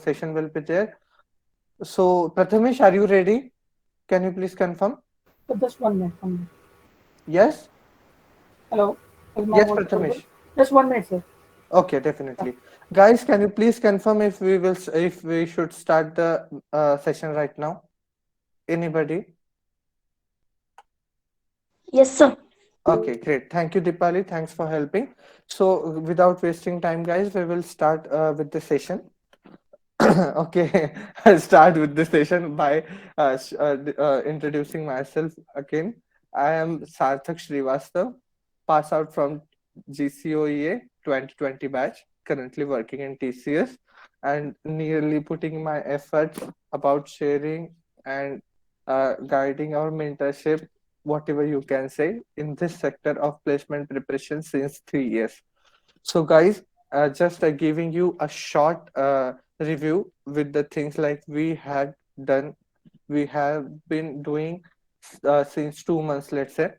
session will be there. So, Prathamesh, are you ready? Can you please confirm? So just 1 minute, 1 minute. Yes? Hello, is my Yes, voice audible? Prathamesh. Just 1 minute, sir. Okay, Yeah. definitely. Guys, can you please confirm if we should start the session right now? Anybody? Yes, sir. Okay, great. Thank you, Dipali. Thanks for helping. So, without wasting time, guys, we will start with the session. Okay, I'll start with the session by introducing myself again. I am Sarthak Srivastav, pass out from GCOEA 2020 batch, currently working in TCS, and nearly putting my efforts about sharing and guiding our mentorship, whatever you can say, in this sector of placement preparation since 3 years. So, guys, just giving you a short review with the things like done, we have been doing since 2 months, let's say.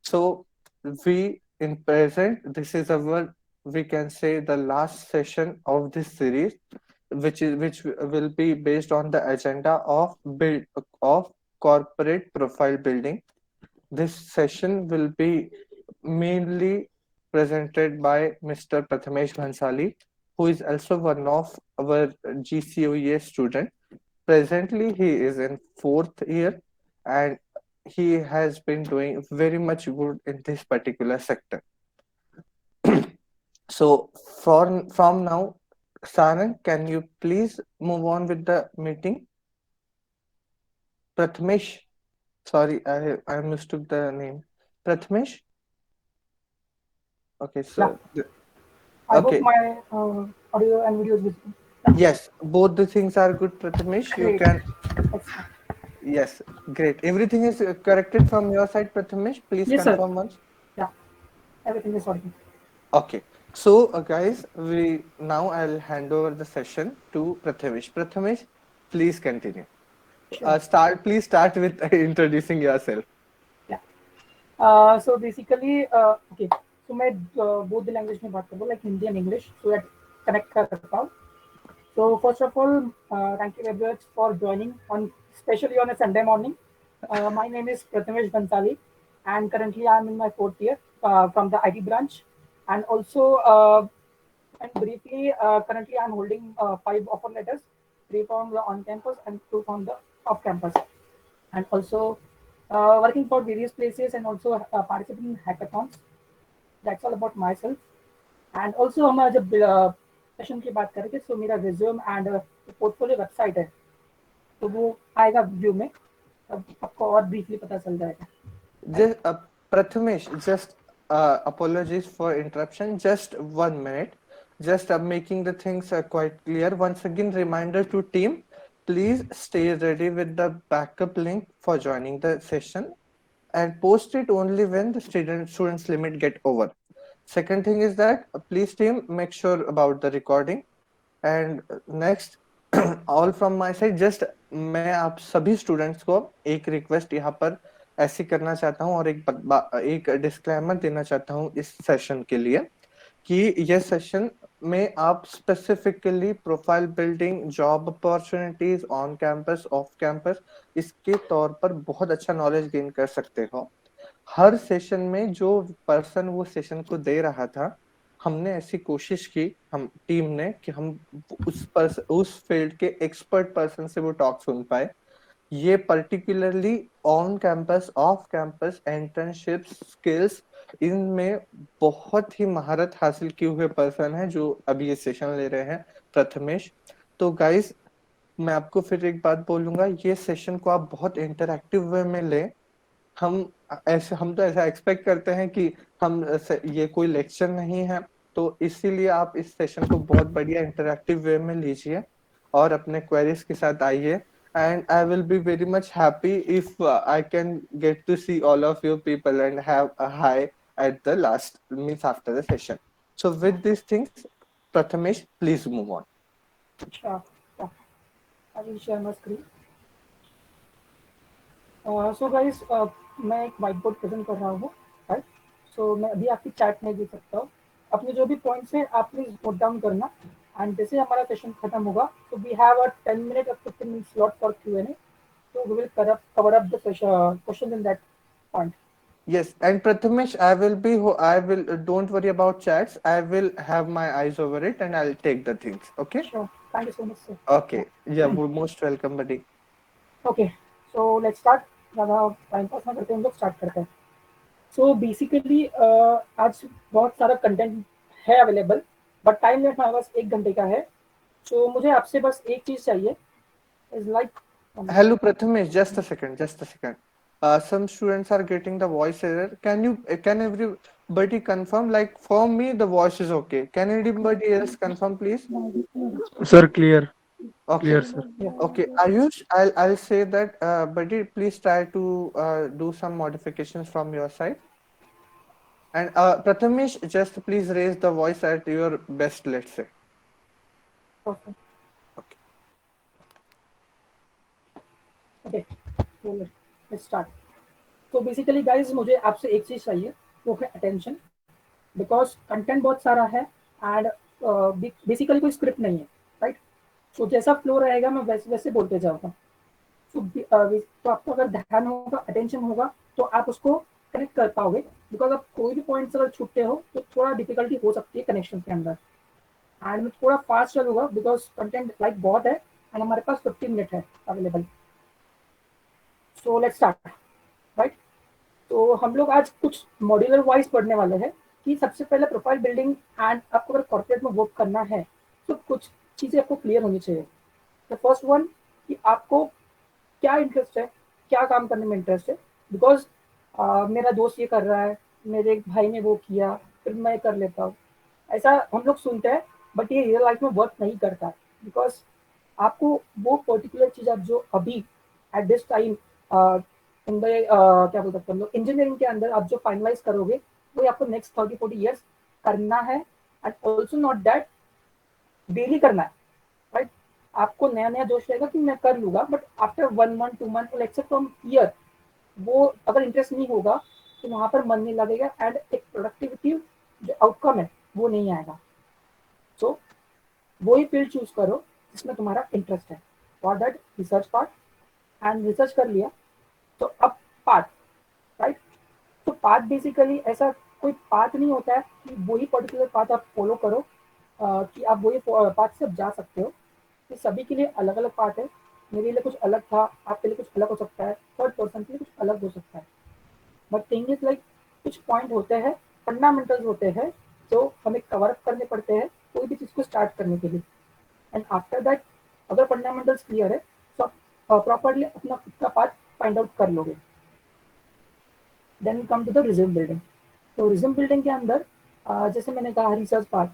So, we in present, this is our, we can say, the last session of this series, which will be based on the agenda of build of corporate profile building. This session will be mainly presented by Mr. Prathamesh Bhansali, who is also one of our GCOEA student. Presently, he is in fourth year and he has been doing very much good in this particular sector. So, from now, Sarang, can you please move on with the meeting? Prathamesh, sorry, I mistook the name. Prathamesh? Okay, Yeah. so I hope okay. my audio and video is visible. Yeah. Yes, both the things are good, Prathamesh. You Great. can, Excellent. yes, great. Everything is corrected from your side, Prathamesh. Please Yes, sir. confirm once. Yeah. Everything is audible. Okay. So, guys, we now I'll hand over the session to Prathamesh. Prathamesh, please continue. Sure. Please start with introducing yourself. Yeah. So basically, okay. So मैं both the language में बात करूँ like Hindi and English so that connect कर पाऊँ. So first of all, thank you very much for joining on, especially on a Sunday morning. My name is Prathamesh Bansali, and currently I'm in my fourth year from the IT branch. And also, and briefly, currently I'm holding 5 offer letters, 3 from the on campus and 2 from the off campus. And also working for various places and also participating in hackathons. That's all about myself. And also हम जब session की बात करेंगे तो मेरा resume and portfolio website है तो वो आएगा व्यू में तब आपको और ब्रीफली पता चल जाएगा right Just, Prathamesh, just apologies for interruption. Just 1 minute. Just making the things quite clear. Once again, reminder to team, please stay ready with the backup link for joining the session and post it only when the students limit get over. Second thing is that please team make sure about the recording. And next, all from my side, just मैं आप सभी students को एक request यहाँ पर ऐसी करना चाहता हूँ और एक डिस्क्लेमर देना चाहता हूँ इस सेशन के लिए कि ये सेशन में आप specifically profile building, job opportunities on campus, off campus, इसके तौर पर बहुत अच्छा नॉलेज गेन कर सकते हो. हर सेशन में जो पर्सन वो सेशन को दे रहा था, हमने ऐसी कोशिश की, हम टीम ने, कि हम उस फील्ड के एक्सपर्ट पर्सन से वो टॉक सुन पाए. ये particularly on campus, off campus, internship, skills, इनमें बहुत ही महारत हासिल किए हुए पर्सन है जो अभी ये सेशन ले रहे हैं, प्रथमेश. तो गाइस, मैं आपको फिर एक बात बोलूंगा, ये सेशन को आप बहुत इंटरैक्टिव वे में लें. हम तो ऐसा एक्सपेक्ट करते हैं कि ये कोई लेक्चर नहीं है, तो इसीलिए आप इस सेशन को बहुत बढ़िया इंटरैक्टिव वे में लीजिए और अपने क्वेरीज के साथ आइए. And I will be very much happy if I can get to see all of you people and have a hi at the last, means after the session. So with these things, Prathamesh, please move on. Sure I will share my screen so guys मैं एक white board present कर रहा हूँ right so मैं अभी आपकी chat में देख सकता हूँ अपने जो भी पॉइंट्स हैं आप प्लीज नोट डाउन करना एंड जैसे हमारा सेशन खत्म होगा तो वी हैव अ 10 मिनट और 15 minute slot for Q&A. So we will cover up the questions in that point. Yes, and Prathamesh, I will, don't worry about chats. I will have my eyes over it and I'll take the things. Okay? Sure. Thank you so much, sir. Okay. Yeah, most welcome, buddy. Okay. So let's start. ज़्यादा time pass ना करते हम लोग start करते हैं. So basically आज बहुत सारा कंटेंट है अवेलेबल, बट टाइम लिमिट हमारे पास 1 घंटे का है. सो मुझे आपसे बस एक चीज़ चाहिए. Is like Hello, Prathamesh, just a second, just a second. Some students are getting the voice error. Can everybody confirm? Like for me, the voice is okay. Can anybody else confirm, please? Sir, clear, Okay. clear, sir. Okay, Ayush, I'll say that, buddy, please try to do some modifications from your side. And Prathamesh, just please raise the voice at your best, let's say. Okay. Okay. Okay. So let's start. तो basically guys मुझे आपसे एक चीज़ चाहिए, वो है attention. Because content बहुत सारा है एंड बेसिकली कोई स्क्रिप्ट नहीं है, राइट. तो जैसा फ्लो रहेगा मैं वैसे वैसे बोलते जाऊँगा. तो आपको अगर ध्यान होगा, अटेंशन होगा, तो आप उसको कनेक्ट कर पाओगे. बिकॉज आप कोई भी पॉइंट्स अगर छूटते हो तो थोड़ा डिफिकल्टी हो सकती है कनेक्शन के अंदर. एंड मैं थोड़ा फास्ट चलूंगा बिकॉज कंटेंट लाइक बहुत है एंड हमारे पास 15 मिनट है available. So let's start, right. तो हम लोग आज कुछ मॉड्यूलर वाइज पढ़ने वाले हैं कि सबसे पहले प्रोफाइल बिल्डिंग. एंड आपको अगर कॉर्पोरेट में वर्क करना है तो कुछ चीज़ें आपको क्लियर होनी चाहिए. द फर्स्ट वन कि आपको क्या इंटरेस्ट है, क्या काम करने में इंटरेस्ट है. बिकॉज मेरा दोस्त ये कर रहा है, मेरे एक भाई ने वो किया, फिर मैं कर लेता हूँ. ऐसा हम लोग सुनते हैं, बट ये रियल लाइफ में वर्क नहीं करता है. बिकॉज आपको वो पर्टिकुलर चीज़ आप जो अभी at this time in the क्या बोल सकते हैं हम लोग इंजीनियरिंग के अंदर आप जो फाइनलाइज करोगे वो आपको नेक्स्ट 30-40 ईयर्स करना है. And also not that daily करना है, राइट. आपको नया नया जोश रहेगा कि मैं कर लूंगा, but after 1 month 2 month let's say from year वो अगर इंटरेस्ट नहीं होगा तो वहां पर मन नहीं लगेगा एंड एक प्रोडक्टिविटी जो आउटकम है वो नहीं आएगा. सो वही फील्ड चूज करो जिसमें तुम्हारा इंटरेस्ट है. For that research part. And research कर लिया तो अब पार्ट, राइट. तो पाथ बेसिकली ऐसा कोई पाथ नहीं होता है कि वही पर्टिकुलर पाथ आप फॉलो करो, कि आप वही पाथ से आप जा सकते हो. ये सभी के लिए अलग अलग पाथ है. मेरे लिए कुछ अलग था, आपके लिए कुछ अलग हो सकता है, थर्ड पर्सन के लिए कुछ अलग हो सकता है. बट थिंग इज लाइक कुछ पॉइंट होते हैं, फंडामेंटल्स होते हैं जो हमें कवर अप करने पड़ते हैं कोई भी चीज़ को स्टार्ट करने के लिए. एंड आफ्टर दैट अगर फंडामेंटल्स क्लियर है तो आप प्रॉपरली अपना खुद का पाथ फाइंड आउट कर लोगे. Then come to the resume building. तो रिज्यूम बिल्डिंग के अंदर जैसे मैंने कहा रिसर्च पार्ट,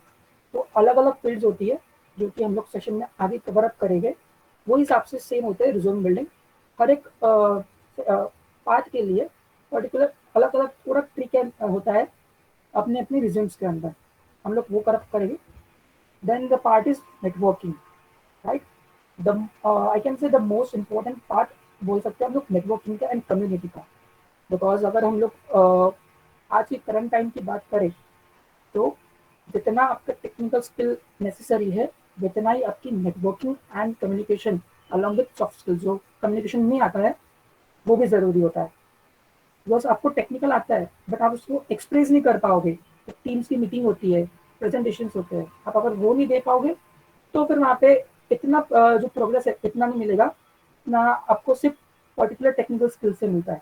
तो अलग अलग फील्ड्स होती है जो कि हम लोग सेशन में आगे कवर अप करेंगे. वो हिसाब से सेम होते हैं रिज्यूम बिल्डिंग. हर एक पार्ट के लिए पर्टिकुलर अलग अलग पूरा ट्रिक होता है अपने अपने रिज्यूम्स के अंदर. हम लोग वो कवर अप करेंगे. Then the part is networking, right. The I can say the most important part बोल सकते हैं हम लोग नेटवर्किंग का एंड कम्युनिटी का. बिकॉज अगर हम लोग आज की करंट टाइम की बात करें तो जितना आपका टेक्निकल स्किल नेसेसरी है जितना ही आपकी networking and communication along with soft skills, जो कम्युनिकेशन नहीं आता है वो भी ज़रूरी होता है. बिकॉज आपको टेक्निकल आता है बट आप उसको एक्सप्रेस नहीं कर पाओगे. टीम्स की मीटिंग होती है, प्रेजेंटेशंस होते हैं, आप अगर वो नहीं दे पाओगे तो फिर वहाँ पे इतना जो प्रोग्रेस है इतना नहीं मिलेगा ना आपको सिर्फ पर्टिकुलर टेक्निकल स्किल से मिलता है.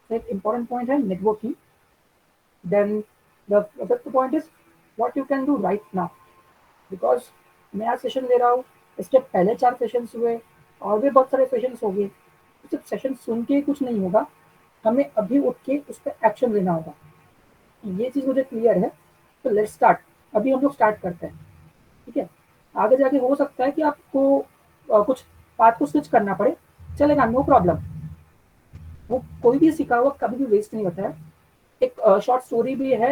एक important point है networking. Then the fifth point is what you can do right now. Because मैं आज सेशन ले रहा हूँ, इसके पहले 4 सेशंस हुए और भी बहुत सारे सेशंस हो गए. सिर्फ सेशन सुन के कुछ नहीं होगा, हमें अभी उठ के उस पर एक्शन लेना होगा. ये चीज़ मुझे क्लियर है. तो लेट्स स्टार्ट. अभी हम लोग स्टार्ट करते हैं, ठीक है. आगे जाके हो सकता है कि आपको कुछ बात को स्विच करना पड़े, चलेगा, नो प्रॉब्लम. वो कोई भी सीखा हुआ कभी भी वेस्ट नहीं होता है. एक शॉर्ट स्टोरी भी है,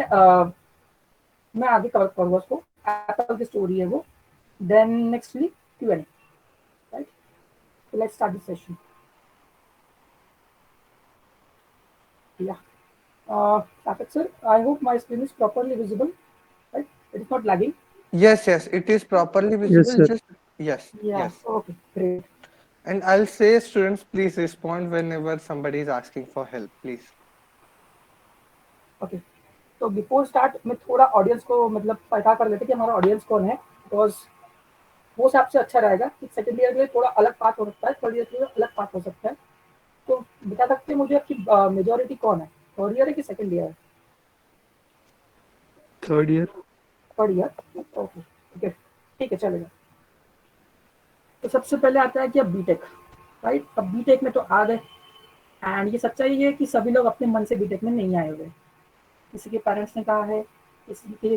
मैं आगे कवर करूँगा उसको. एप्पल की स्टोरी है वो. Then nextly Q&A, right. Let's start this session. या Saket sir, I hope my screen is properly visible, right? It is not lagging. Yes, yes, it is properly Yes, visible. sir. Just yes, Yeah, yes. okay, great. And I'll say, students, please respond whenever somebody is asking for help, please. Okay, तो before start मैं थोड़ा audience को मतलब पता कर लेते कि हमारा ऑडियंस कौन है, बिकॉज वो सबसे अच्छा रहेगा कि सेकंड ईयर के लिए थोड़ा अलग पाथ हो सकता है, थर्ड ईयर के लिए अलग पाथ हो सकता है। तो बता सकते हैं मुझे आपकी मेजोरिटी कौन है, थर्ड ईयर है कि सेकंड ईयर है? Third year. Third year, okay okay, ठीक है, चलेगा। तो सबसे पहले आता है कि अब बीटेक, राइट? अब बीटेक में तो आ गए, एंड ये सच्चाई है कि सभी लोग अपने मन से बीटेक में नहीं आए हुए। किसी के पेरेंट्स ने कहा है, किसी के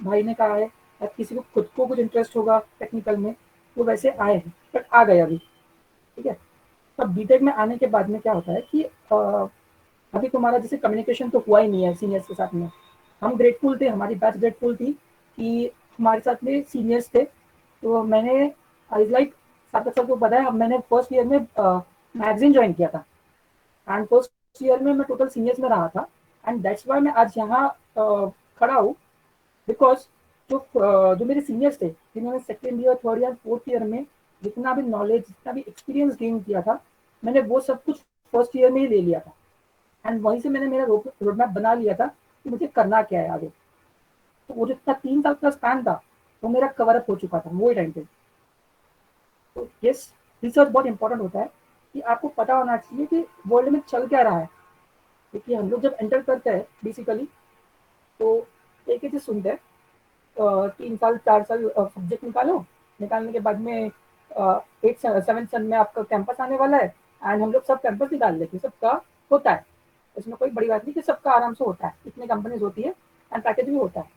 भाई ने कहा है, या किसी को खुद को कुछ इंटरेस्ट होगा टेक्निकल में, वो वैसे आए हैं, बट आ गए अभी, ठीक है। तब बीटेक में आने के बाद में क्या होता है कि अभी तुम्हारा जैसे कम्युनिकेशन तो हुआ ही नहीं है सीनियर्स के साथ में। हम ग्रेटफुल थे, हमारी बैच ग्रेटफुल थी कि हमारे साथ में सीनियर्स थे। तो मैंने आई लाइक सार्थक सर को पता है, मैंने फर्स्ट ईयर में मैगजीन ज्वाइन किया था, एंड फर्स्ट ईयर में मैं टोटल सीनियर्स में रहा था, एंड दैट्स वाई मैं आज यहाँ खड़ा हूँ, बिकॉज जो मेरे सीनियर्स थे जिन्होंने second year, third year, fourth year में जितना भी नॉलेज, जितना भी एक्सपीरियंस गेन किया था, मैंने वो सब कुछ फर्स्ट ईयर में ही ले लिया था, एंड वहीं से मैंने मेरा रोड मैप बना लिया था कि मुझे करना क्या है आगे। तो वो जितना 3 साल का स्पैन था वो मेरा कवर अप हो चुका था वो टाइम पे। तो यस, रिसर्च बहुत इंपॉर्टेंट होता है कि आपको पता होना चाहिए कि वर्ल्ड में चल क्या रहा है, क्योंकि हम लोग जब एंटर करते हैं बेसिकली, तो एक ही चीज सुनते हैं, 3 साल 4 साल सब्जेक्ट निकालो, निकालने के बाद में 8 7 सन में आपका कैंपस आने वाला है, एंड हम लोग सब कैंपस निकाल लेते हैं, सबका होता है, इसमें कोई बड़ी बात नहीं कि सबका आराम से होता है, इतनी कंपनीज होती है एंड पैकेज भी होता है।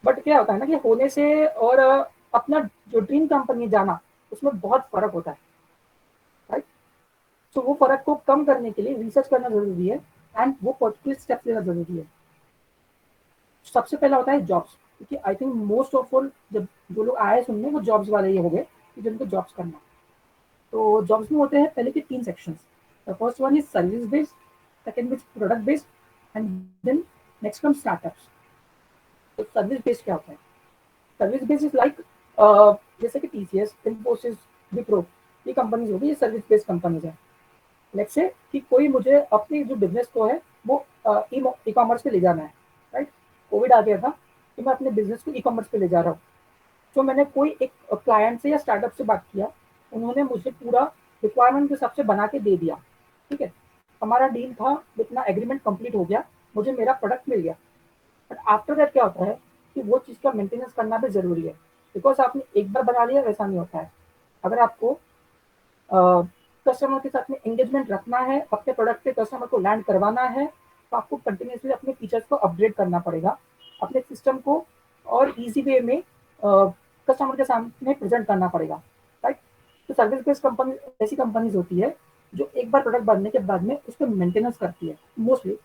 बट क्या होता है ना कि होने से और अपना जो ड्रीम कंपनी जाना, उसमें बहुत फर्क होता है, राइट? तो वो फर्क को कम करने के लिए रिसर्च करना जरूरी है, एंड वो पर्टिकुलर स्टेप लेना जरूरी है। सबसे पहला होता है जॉब्स, क्योंकि आई थिंक मोस्ट ऑफ ऑल जब जो लोग आए सुनने, वो जॉब्स वाले ही हो गए कि जिनको जॉब्स करना। तो जॉब्स में होते हैं पहले के 3 sections. The first one is service based, second is product based, and then next come startups. तो सर्विस बेस्ड क्या होता है? सर्विस बेस्ड इज लाइक जैसे कि टीसीएस, इन्फोसिस, विप्रो, ये कंपनीज होगी, ये सर्विस बेस्ड कंपनीज है। लेट्स से कि कोई मुझे अपनी जो बिजनेस को है वो ई कॉमर्स पे ले जाना है, राइट? कोविड आ गया था कि मैं अपने बिजनेस को ई कॉमर्स पे ले जा रहा हूँ। तो मैंने कोई एक क्लाइंट से या स्टार्टअप से बात किया, उन्होंने मुझे पूरा रिक्वायरमेंट के हिसाब से बना के दे दिया, ठीक है। हमारा डील था, इतना एग्रीमेंट कंप्लीट हो गया, मुझे मेरा प्रोडक्ट मिल गया। बट आफ्टर दैट क्या होता है कि वो चीज़ का मेंटेनेंस करना भी जरूरी है, बिकॉज आपने एक बार बना लिया वैसा नहीं होता है। अगर आपको कस्टमर के साथ में एंगेजमेंट रखना है, अपने प्रोडक्ट पे कस्टमर को लैंड करवाना है, तो आपको कंटिन्यूसली अपने फीचर्स को अपग्रेड करना पड़ेगा, अपने सिस्टम को और इजी वे में कस्टमर के सामने प्रेजेंट करना पड़ेगा, राइट? तो सर्विस बेस्ड कंपनी ऐसी कंपनीज होती है जो एक बार प्रोडक्ट बनने के बाद में उसको मेंटेनेंस करती है। मोस्टली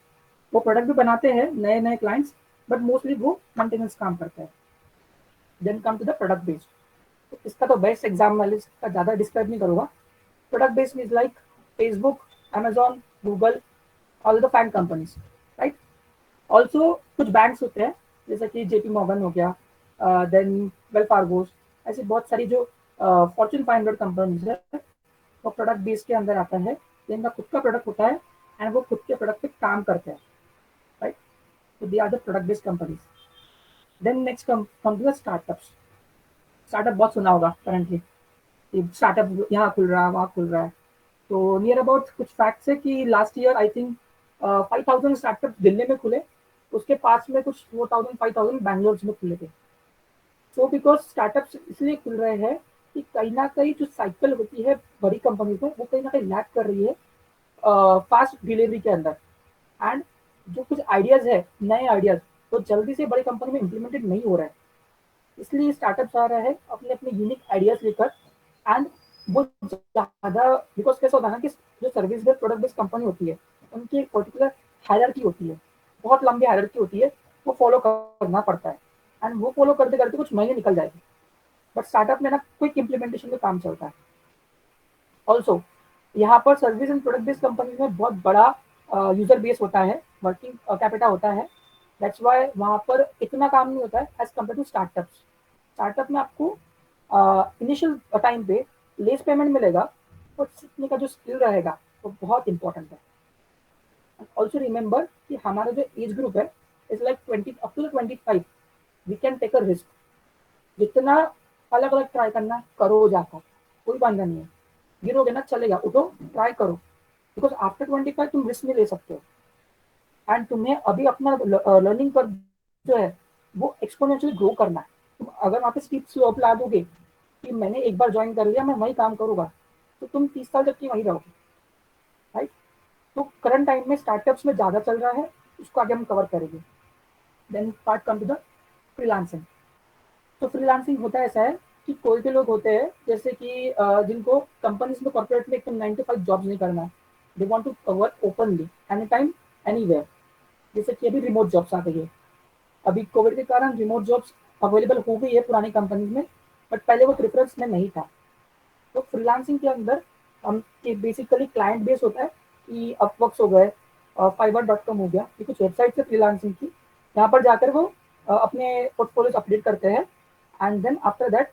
वो प्रोडक्ट भी बनाते हैं नए नए क्लाइंट्स, बट मोस्टली वो मेंटेनेंस काम करते हैं। Then come to the product based. तो इसका तो बेस्ट एग्जाम वाले का ज़्यादा डिस्क्राइब नहीं करूँगा। Product based is like Facebook, Amazon, Google, all the fan companies, right? Also कुछ बैंक्स होते हैं जैसे कि JP Morgan हो गया, देन वेल फार्गोस, ऐसी बहुत सारी जो फॉर्च्यून 500 कंपनीज है, वो प्रोडक्ट बेस के अंदर आता है, जिनका खुद का प्रोडक्ट होता है एंड वो खुद के प्रोडक्ट पे काम करते हैं, राइट? तो they are the product based companies. Then next come to the startups. Startup बहुत सुना होगा करंटली, स्टार्टअप यहाँ खुल रहा है, वहाँ खुल रहा है। तो नियर अबाउट कुछ फैक्ट्स है कि last year I think 5,000 startup Delhi में खुले, उसके पास में कुछ 4,000 5,000 बैंगलोर में खुले थे। सो बिकॉज स्टार्टअप्स इसलिए खुल रहे हैं कि कहीं ना कहीं जो साइकिल होती है बड़ी कंपनी में, वो कहीं ना कहीं लैक कर रही है फास्ट डिलीवरी के अंदर, एंड जो कुछ आइडियाज है, नए आइडियाज, वो जल्दी से बड़ी कंपनी में इम्प्लीमेंटेड नहीं हो रहा है। इसलिए स्टार्टअप्स आ रहा है अपने अपने यूनिक आइडियाज लेकर, एंड वो ज़्यादा, बिकॉज कैसा होता है ना कि जो service based product based company होती है, उनकी एक पर्टिकुलर हायरार्की होती है, बहुत लंबी हायरार्की होती है, वो फॉलो करना पड़ता है, एंड वो फॉलो करते करते कुछ महीने निकल जाएंगे। बट स्टार्टअप में ना क्विक इम्प्लीमेंटेशन में काम चलता है। ऑल्सो यहाँ पर service and product based company में बहुत बड़ा यूजर बेस होता है, वर्किंग कैपिटा होता है, दैट्स वाई वहाँ पर इतना काम नहीं होता है as compare to startups. Startup में आपको इनिशियल टाइम पे लेस पेमेंट मिलेगा, और सीखने का जो स्किल रहेगा वो बहुत इंपॉर्टेंट है। ऑल्सो रिमेंबर कि हमारा जो एज ग्रुप है is like 20 up to 25। We can take a risk, जितना अलग अलग ट्राई करना है, करो जाकर, कोई बंधन नहीं है। गिरोगे ना, चलेगा, उठो, ट्राई करो, बिकॉज आफ्टर 25 तुम रिस्क नहीं ले सकते हो। एंड तुम्हें अभी अपना लर्निंग पर जो है वो एक्सपोनेंशियली ग्रो करना है। तुम अगर वहाँ पे स्टीप स्लोप ला दोगे कि मैंने एक बार ज्वाइन कर लिया, मैं वही काम करूंगा, तो तुम 30 साल तक की वहीं रहोगे, राइट। तो करंट टाइम में स्टार्टअप्स में ज्यादा चल रहा है, उसको आगे हम कवर करेंगे। Then part come to the freelancing. तो फ्रीलांसिंग होता ऐसा है कि कोई भी लोग होते हैं जैसे कि जिनको कंपनीज में, कॉर्पोरेट में एकदम 9 to 5 जॉब्स नहीं करना है, they want to work openly any time anywhere. जैसे कि अभी रिमोट जॉब्स आ गई है, अभी कोविड के कारण रिमोट जॉब्स अवेलेबल हो गई है पुरानी कंपनीज में, बट पहले वो प्रेफरेंस में नहीं था। तो फ्रीलांसिंग के अंदर हम बेसिकली क्लाइंट बेस होता है कि अपवर्क्स हो गए, fiverr.com हो गया, ये कुछ वेबसाइट है फ्रीलांसिंग की। यहाँ पर जाकर वो अपने पोर्टफोलियोज अपडेट करते हैं, and then after that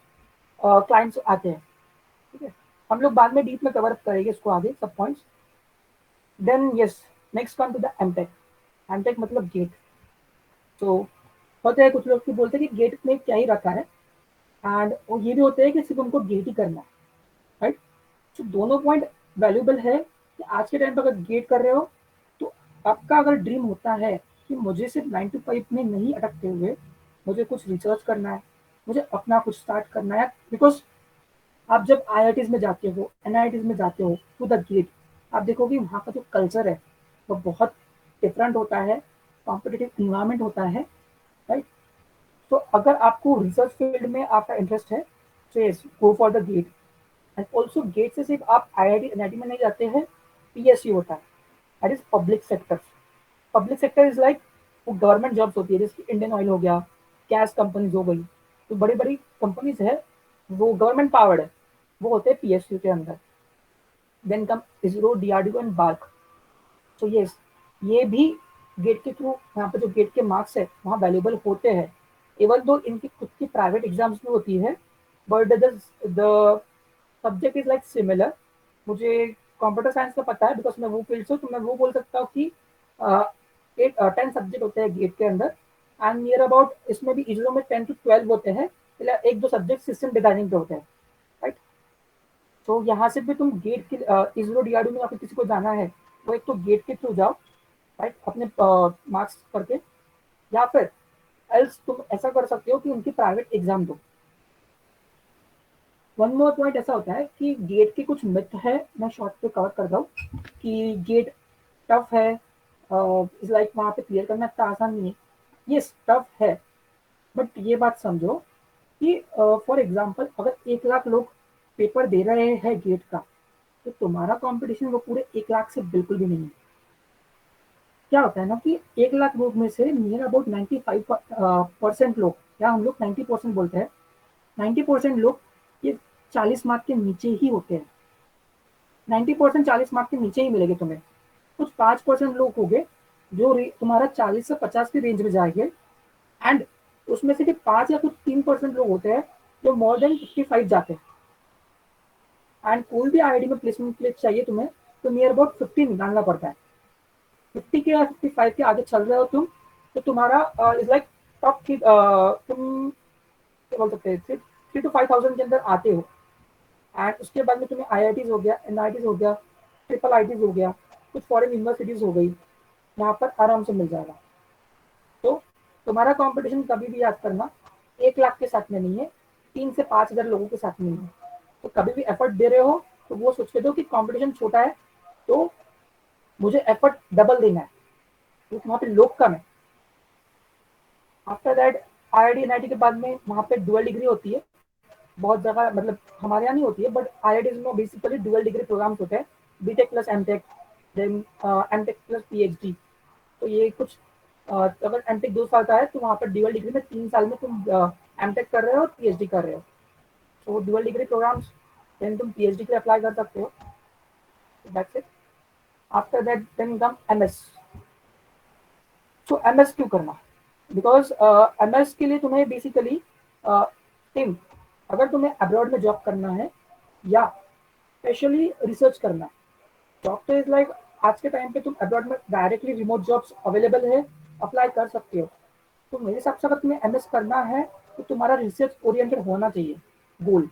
clients आते हैं। ठीक है, हम लोग बाद में डीप में कवर करेंगे इसको आगे सब points. Then yes, next come to the MTech. MTech मतलब गेट। तो होते हैं कुछ लोग की बोलते हैं कि गेट में क्या ही रखा है, एंड वो ये भी होते हैं कि सिर्फ उनको गेट ही करना है, राइट। तो दोनों पॉइंट वैल्यूबल है कि आज के टाइम पर अगर गेट कर रहे हो तो आपका अगर ड्रीम होता है कि मुझे सिर्फ 9 to 5 में नहीं अटकते हुए मुझे कुछ रिसर्च करना है, मुझे अपना कुछ स्टार्ट करना है, बिकॉज आप जब आईआईटीज में जाते हो, एनआईटीज में जाते हो टू द गेट, आप देखोगे वहाँ का जो कल्चर है वो बहुत डिफरेंट होता है, कॉम्पिटिटिव इन्वायरमेंट होता है, राइट। तो अगर आपको रिसर्च फील्ड में आपका इंटरेस्ट है, तो yes, go for the GATE. And also GATE से सिर्फ आप आईआईटी एनआईटी में नहीं जाते हैं, पीएसयू होता है, that is public sector. Public sector is like वो गवर्नमेंट जॉब्स होती है, जैसे इंडियन ऑयल हो गया, गैस कंपनीज हो गई, तो बड़ी बड़ी कंपनीज है, वो गवर्नमेंट पावर्ड है, वो होते हैं पीएसयू के अंदर। Then come ISRO, DRDO and BARC. तो यस, ये भी गेट के थ्रू, यहाँ पे जो गेट के मार्क्स है वहाँ वैल्यूबल होते हैं, इवन दो इनकी खुद की प्राइवेट एग्जाम्स भी होती है, but the subject is like similar. मुझे कंप्यूटर साइंस का पता है बिकॉज मैं वो फील्ड से हूँ, तो मैं वो बोल सकता हूँ कि 10 सब्जेक्ट होते हैं गेट के अंदर, एंड नियर अबाउट इसमें भी इसरो में 10 to 12 होते हैं, एक दो सब्जेक्ट सिस्टम डिजाइनिंग पे होते हैं, राइट। तो यहाँ से भी तुम गेट के इसरो डीआरडीओ में अगर किसी को जाना है, वो एक तो गेट के थ्रू जाओ, राइट, अपने मार्क्स करके, या फिर एल्स तुम ऐसा कर सकते हो कि उनकी प्राइवेट एग्जाम दो। वन मोर पॉइंट ऐसा होता है कि गेट के कुछ मिथ है, मैं शॉर्ट पे कवर कर रहा हूँ कि गेट टफ है, इज लाइक वहाँ पे क्लियर करना इतना आसान नहीं है। ये टफ है, बट ये बात समझो कि फॉर एग्जाम्पल अगर 1 लाख लोग पेपर दे रहे हैं गेट का, तो तुम्हारा कंपटीशन वो पूरे 1 लाख से बिल्कुल भी नहीं है। क्या होता है ना कि 1 लाख लोग में से नियर अबाउट 95% लोग, या हम लोग 90% बोलते हैं, 90% लोग ये 40 मार्क के नीचे ही होते हैं। 90% 40 मार्क के नीचे ही मिलेंगे तुम्हें। कुछ 5% लोग होंगे जो तुम्हारा 40 से 50 की रेंज में जाएंगे, एंड उसमें से भी 5 या कुछ 3% लोग होते हैं जो मोर देन 55 जाते हैं। एंड कोई भी आईआईटी में प्लेसमेंट के लिए चाहिए तुम्हें, तो नियर अबाउट 50 निकालना पड़ता है। 50 के या 55 के आगे चल रहे हो तुम, तो तुम्हारा इज लाइक टॉप, तुम क्या बोल सकते हैं, 3 to 5 thousand के अंदर आते हो। एंड उसके बाद में तुम्हें आईआईटीज हो गया, एनआईटीज हो गया, ट्रिपल आईटीज हो गया, कुछ फॉरेन यूनिवर्सिटीज हो गई, यहाँ पर आराम से मिल जाएगा। तो तुम्हारा कंपटीशन कभी भी याद करना 1 लाख के साथ में नहीं है, 3 से 5 हजार लोगों के साथ में नहीं है। तो कभी भी एफर्ट दे रहे हो तो वो सोच के दो कि कंपटीशन छोटा है, तो मुझे एफर्ट डबल देना है, क्योंकि वहाँ पे लोग कम है। आफ्टर दैट आईआईटी एनआईटी के बाद में वहाँ पे डुअल डिग्री होती है, बहुत जगह, मतलब हमारे यहाँ नहीं होती है, बट आईआईटीज में बेसिकली डुअल डिग्री प्रोग्राम्स होते हैं, BTech plus MTech, then MTech plus PhD. तो ये कुछ अगर एमटेक 2 साल का है तो वहाँ पर डुअल डिग्री में 3 साल में तुम एमटेक कर रहे हो और पीएचडी कर रहे हो। तो डुअल डिग्री प्रोग्राम्स, देन तुम पीएचडी के लिए अप्लाई कर सकते हो। That's it. After that then come MS. So MS क्यों करना? बिकॉज एमएस के लिए तुम्हें बेसिकली टीम, अगर तुम्हें अब्रॉड में जॉब करना है या स्पेशली रिसर्च करना है, जॉब तो इज लाइक आज के टाइम पे तुम अब्रॉड में डायरेक्टली रिमोट जॉब्स अवेलेबल है, अप्लाई कर सकते हो। तो मेरे हिसाब से अगर तुम्हें एमएस करना है तो तुम्हारा रिसर्च ओरिएंटेड होना चाहिए गोल।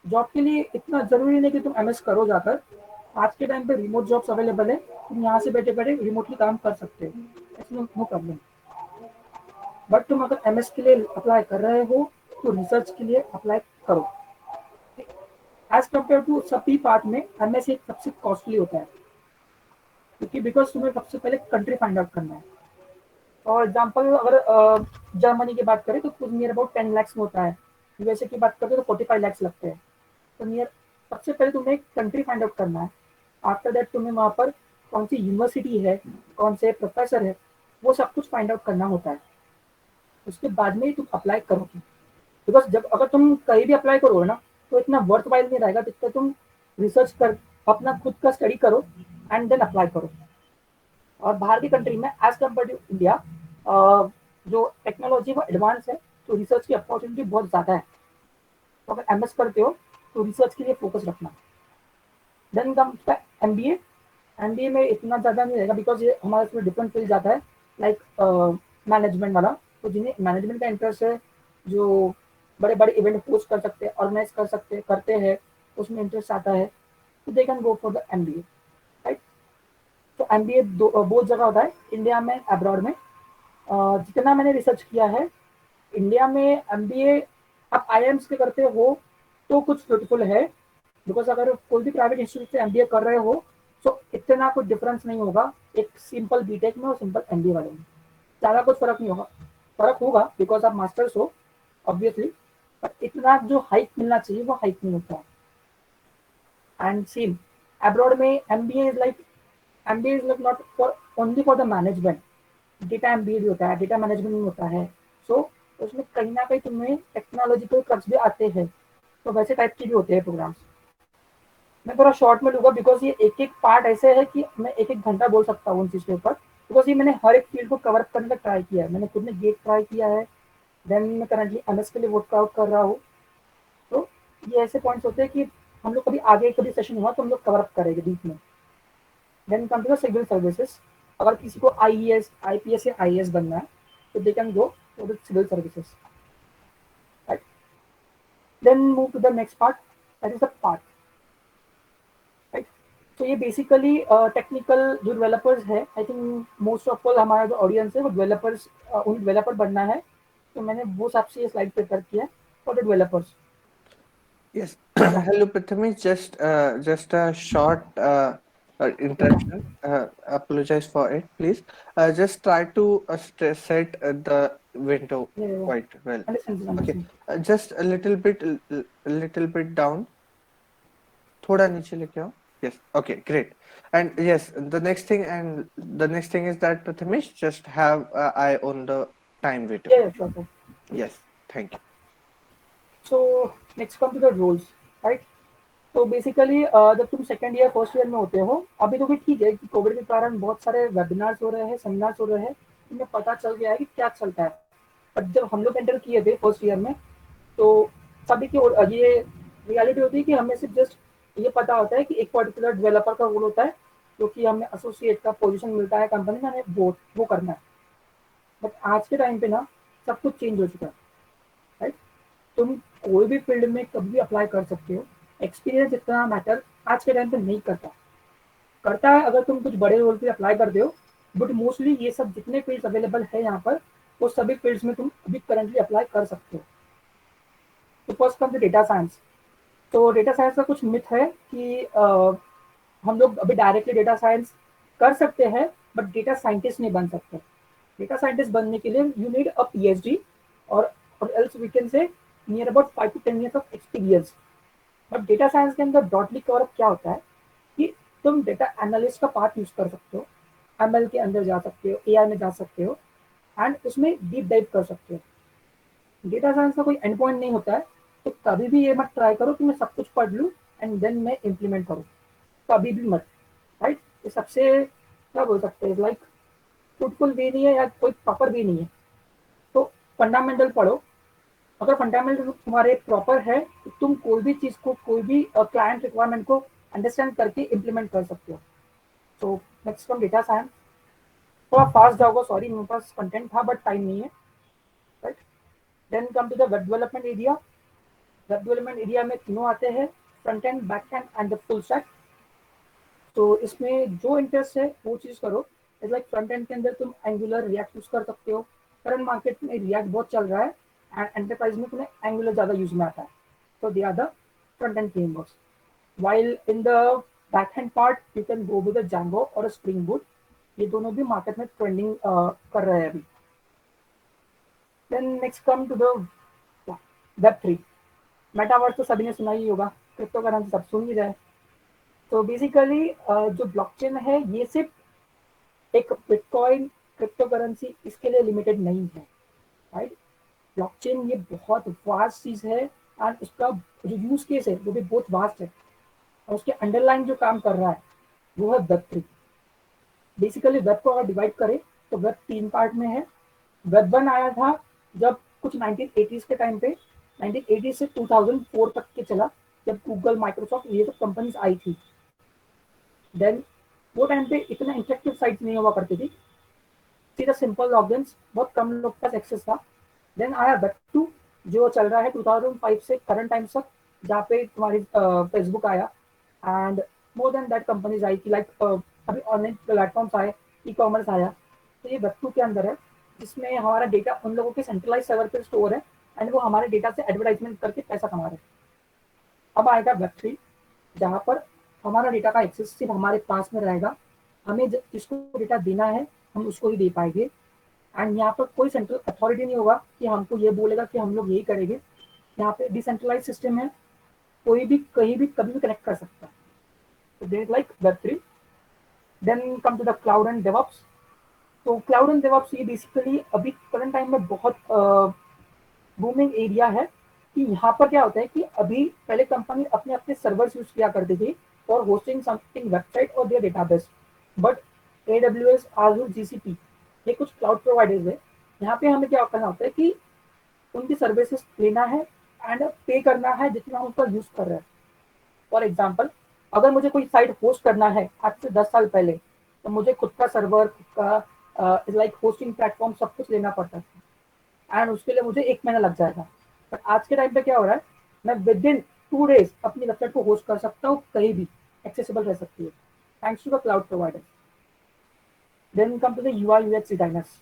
जॉब के लिए इतना जरूरी नहीं कि तुम एमएस करो जाकर, आज के टाइम पे रिमोट जॉब्स अवेलेबल है, तुम यहाँ से बैठे बैठे रिमोटली काम कर सकते हो, इसमें नो प्रॉब्लम। बट तुम अगर एमएस के लिए अप्लाई कर रहे हो तो रिसर्च के लिए अप्लाई करो। एज कम्पेयर टू सभी पार्ट में एमएस एक सबसे कॉस्टली होता है, क्योंकि बिकॉज तुम्हें सबसे पहले कंट्री फाइंड आउट करना है। फॉर एग्जाम्पल अगर जर्मनी की बात करें तो कुछ नियर अबाउट 10 lakhs में होता है, यूएसए की बात करें तो 45 lakhs लगते हैं। तो नियर सबसे पहले तुम्हें एक कंट्री फाइंड आउट करना है। आफ्टर दैट तुम्हें वहाँ पर कौन सी यूनिवर्सिटी है, कौन से प्रोफेसर है, वो सब कुछ फाइंड आउट करना होता है। उसके बाद में ही तुम अप्लाई करोगे। बिकॉज जब अगर तुम कहीं भी अप्लाई करोगे ना तो इतना वर्थ वाइल नहीं रहेगा जितना तुम रिसर्च कर अपना खुद का स्टडी करो एंड देन अप्लाई करो। और बाहर की कंट्री में एज कम्पेयर टू इंडिया जो टेक्नोलॉजी वो एडवांस है, तो रिसर्च की अपॉर्चुनिटी बहुत ज़्यादा है। तो अगर एमएस करते हो तो रिसर्च के लिए फोकस रखना। Then comes MBA. एमबीए में इतना ज़्यादा नहीं रहेगा बिकॉज ये हमारा इसमें डिफरेंट फील्ड जाता है, लाइक मैनेजमेंट वाला। तो जिन्हें मैनेजमेंट का इंटरेस्ट है, जो बड़े बड़े इवेंट होस्ट कर सकते हैं, ऑर्गेनाइज कर सकते करते हैं, उसमें इंटरेस्ट आता है, तो they can go for the MBA, right. तो एमबीए बहुत जगह होता है, इंडिया में, अब्रॉड में। जितना मैंने रिसर्च किया है, इंडिया में एमबीए आप आईआईएम्स के करते हो तो कुछ ब्यूटीफुल है। बिकॉज अगर कोई भी प्राइवेट इंस्टीट्यूट से एमबीए कर रहे हो तो इतना कुछ डिफरेंस नहीं होगा एक सिंपल बीटेक में और सिंपल एमबीए वाले में। ज़्यादा कुछ फर्क नहीं होगा, फर्क होगा बिकॉज आप मास्टर्स हो ऑब्वियसली, बट इतना जो हाइक मिलना चाहिए वो हाइक नहीं होता। एंड सेम अब्रॉड में MBA is like not for only for the management. Data MBA भी होता है, डेटा मैनेजमेंट भी होता है। सो उसमें कहीं ना कहीं तुम्हें टेक्नोलॉजिकल कर्ज भी आते हैं, तो वैसे टाइप के भी होते हैं प्रोग्राम्स। मैं थोड़ा शॉर्ट में लूंगा बिकॉज ये एक एक पार्ट ऐसे है कि मैं एक एक घंटा बोल सकता हूँ उन चीज़ के ऊपर। बिकॉज ये मैंने हर एक फील्ड को कवर करने का ट्राई किया है। मैंने खुद ने गेट ट्राई किया है, देन मैं करंटली एमएस के लिए वर्कआउट कर रहा हूँ। तो ये ऐसे पॉइंट्स होते हैं कि हम लोग कभी आगे कभी सेशन हुआ तो हम लोग कवर अप करेंगे डीप में। Then come to the civil services. अगर किसी को आईएएस आईपीएस या आईएएस बनना है तो they can go to the civil services, right. Then move to the next part, that is the part, right. तो ये बेसिकली टेक्निकल जो डेवलपर्स है, I think most of all हमारा जो ऑडियंस है वो डेवलपर्स, उन डेवलपर बनना है। तो मैंने वो हिसाब से ये स्लाइड प्रिपेयर किया है for the developers. Yes. Hello, Prathamesh. Just a short interruption. Apologize for it, please. Just try to set the window quite well. Understand Okay. Understand. Just a little bit down. थोड़ा नीचे लेके आओ. Yes. Okay. Great. And yes, the next thing is that Prathamesh just have eye on the time window. Sure. Yes. Thank you. So next come to the roles, right. तो basically जब तुम second year first year में होते हो, अभी तो भी ठीक है कि कोविड के कारण बहुत सारे वेबिनार्स हो रहे हैं, सेमिनार्स हो रहे हैं, तुम्हें पता चल गया है कि क्या चलता है। बट जब हम लोग एंटर किए थे फर्स्ट ईयर में तो सभी की ये रियलिटी होती है कि हमें सिर्फ जस्ट ये पता होता है कि एक पर्टिकुलर डेवलपर का रोल होता है, जो कि हमें एसोसिएट का पोजीशन मिलता है कंपनी में, हमें वो करना है। बट आज के टाइम पे ना सब कुछ चेंज हो चुका है, राइट। तुम कोई भी फील्ड में कभी भी अप्लाई कर सकते हो। एक्सपीरियंस इतना मैटर आज के टाइम पे नहीं करता। करता है अगर तुम कुछ बड़े रोल पे अप्लाई करते हो, बट मोस्टली ये सब जितने फील्ड्स अवेलेबल है यहाँ पर, वो सभी फील्ड्स में तुम अभी करंटली अप्लाई कर सकते हो। तो first come to data science. तो डेटा साइंस का कुछ मिथ है कि हम लोग अभी डायरेक्टली डेटा साइंस कर सकते हैं बट डेटा साइंटिस्ट नहीं बन सकते। डेटा साइंटिस्ट बनने के लिए यू नीड अ पीएचडी और else we can say near about 5 to 10 years of experience. But data science के अंदर ब्रॉडली कवर क्या होता है कि तुम डेटा एनालिस्ट का पार्ट यूज कर सकते हो, एमएल के अंदर जा सकते हो, एआई में जा सकते हो एंड उसमें डीप डाइव कर सकते हो। डेटा साइंस का कोई एंड पॉइंट नहीं होता है। तो कभी भी ये मत ट्राई करो कि मैं सब कुछ पढ़ लूँ एंड देन मैं इम्प्लीमेंट करूँ, कभी भी मत, राइट। ये सबसे क्या बोल सकते हैं, लाइक फ्रूटफुल वे नहीं है या कोई प्रॉपर वे नहीं है। फंडामेंटल पढ़ो। अगर फंडामेंटल तुम्हारे प्रॉपर है तो तुम कोई भी चीज को, कोई भी क्लाइंट रिक्वायरमेंट को अंडरस्टैंड करके इम्प्लीमेंट कर सकते हो। So next from data science, थोड़ा फास्ट जाओगे, सॉरी मेरे पास कंटेंट था बट टाइम नहीं है, राइट। Then come to the web development area. Web development area में तीनों आते हैं, front end, back end and the full stack. तो इसमें जो इंटरेस्ट है वो चीज करो। इट्स लाइक फ्रंट एंड के अंदर तुम एंगुलर, रिएक्ट यूज कर सकते हो। करंट मार्केट में रिएक्ट बहुत चल रहा है एंड एंटरप्राइज में तुम्हें एंगुलर ज्यादा यूज में आता है, so they are the front end frameworks. While in the back end part, you can go with a Django or a Spring Boot. ये दोनों भी मार्केट में ट्रेंडिंग कर रहे हैं अभी। Then next come to the Web3. Metaverse तो सभी ने सुना ही होगा, क्रिप्टो करेंसी सब सुन ही रहे। तो बेसिकली जो ब्लॉकचेन है ये सिर्फ एक बिटकॉइन क्रिप्टो करेंसी इसके लिए लिमिटेड नहीं है, राइट। ब्लॉकचेन ये बहुत वास्ट चीज है एंड उसका जो यूज केस है वो भी बहुत वास्ट है, और उसके अंडरलाइन जो काम कर रहा है वो है वेब3। बेसिकली वेब को अगर डिवाइड करें तो वेब 3 पार्ट में है। वेब 1 आया था जब कुछ 1980s के टाइम पे, 1980 से 2004 तक के चला, जब गूगल, माइक्रोसॉफ्ट ये सब कंपनीज आई थी। देन वो टाइम पे इतना इंटरेक्टिव साइट नहीं हुआ करती थी, सीधा सिंपल लॉगिन्स, बहुत कम लोग के पास एक्सेस था। देन आया वेब 2 जो चल रहा है 2005 से करंट टाइम तक, जहाँ पे तुम्हारी फेसबुक आया and more than that companies आई कि लाइक अभी ऑनलाइन प्लेटफॉर्म्स आए, ई कॉमर्स आया। तो ये वेब 2 के अंदर है, जिसमें हमारा डेटा उन लोगों के सेंट्रलाइज सर्वर पे स्टोर है एंड वो हमारे डेटा से एडवर्टाइजमेंट करके पैसा कमा रहे हैं। अब आएगा वेब 3 जहाँ पर हमारा डेटा का एक्सेस सिर्फ हमारे पास में रहेगा, हमें जिसको डेटा देना है हम उसको ही दे पाएंगे एंड यहाँ पर कोई सेंट्रल अथॉरिटी नहीं होगा कि हमको ये बोलेगा कि हम लोग यही करेंगे। यहाँ पे डिसेंट्रलाइज सिस्टम है, कोई भी कहीं भी कभी भी कनेक्ट कर सकता है। तो there is like web 3। Then come to the cloud and DevOps. तो क्लाउड एंड डेवऑप्स ये बेसिकली अभी करंट टाइम में बहुत बूमिंग एरिया है कि यहाँ पर क्या होता है कि अभी पहले कंपनी अपने अपने सर्वर्स यूज किया करती थी फॉर होस्टिंग समथिंग वेबसाइट और there database, but AWS, Azure, GCP ये कुछ क्लाउड प्रोवाइडर्स है। यहाँ पे हमें क्या करना होता है कि उनकी सर्विसेज लेना है एंड पे करना है जितना हम उसका यूज कर रहे हैं। फॉर एग्जाम्पल, अगर मुझे कोई साइट होस्ट करना है आज से 10 साल पहले, तो मुझे खुद का सर्वर, खुद का लाइक होस्टिंग प्लेटफॉर्म सब कुछ लेना पड़ता था एंड उसके लिए मुझे 1 महीना लग जाएगा। बट आज के टाइम पे क्या हो रहा है, मैं विद इन 2 days अपनी वेबसाइट को होस्ट कर सकता हूँ, कहीं भी एक्सेसिबल रह सकती है thanks to the cloud provider. Then come to the UI UX designers.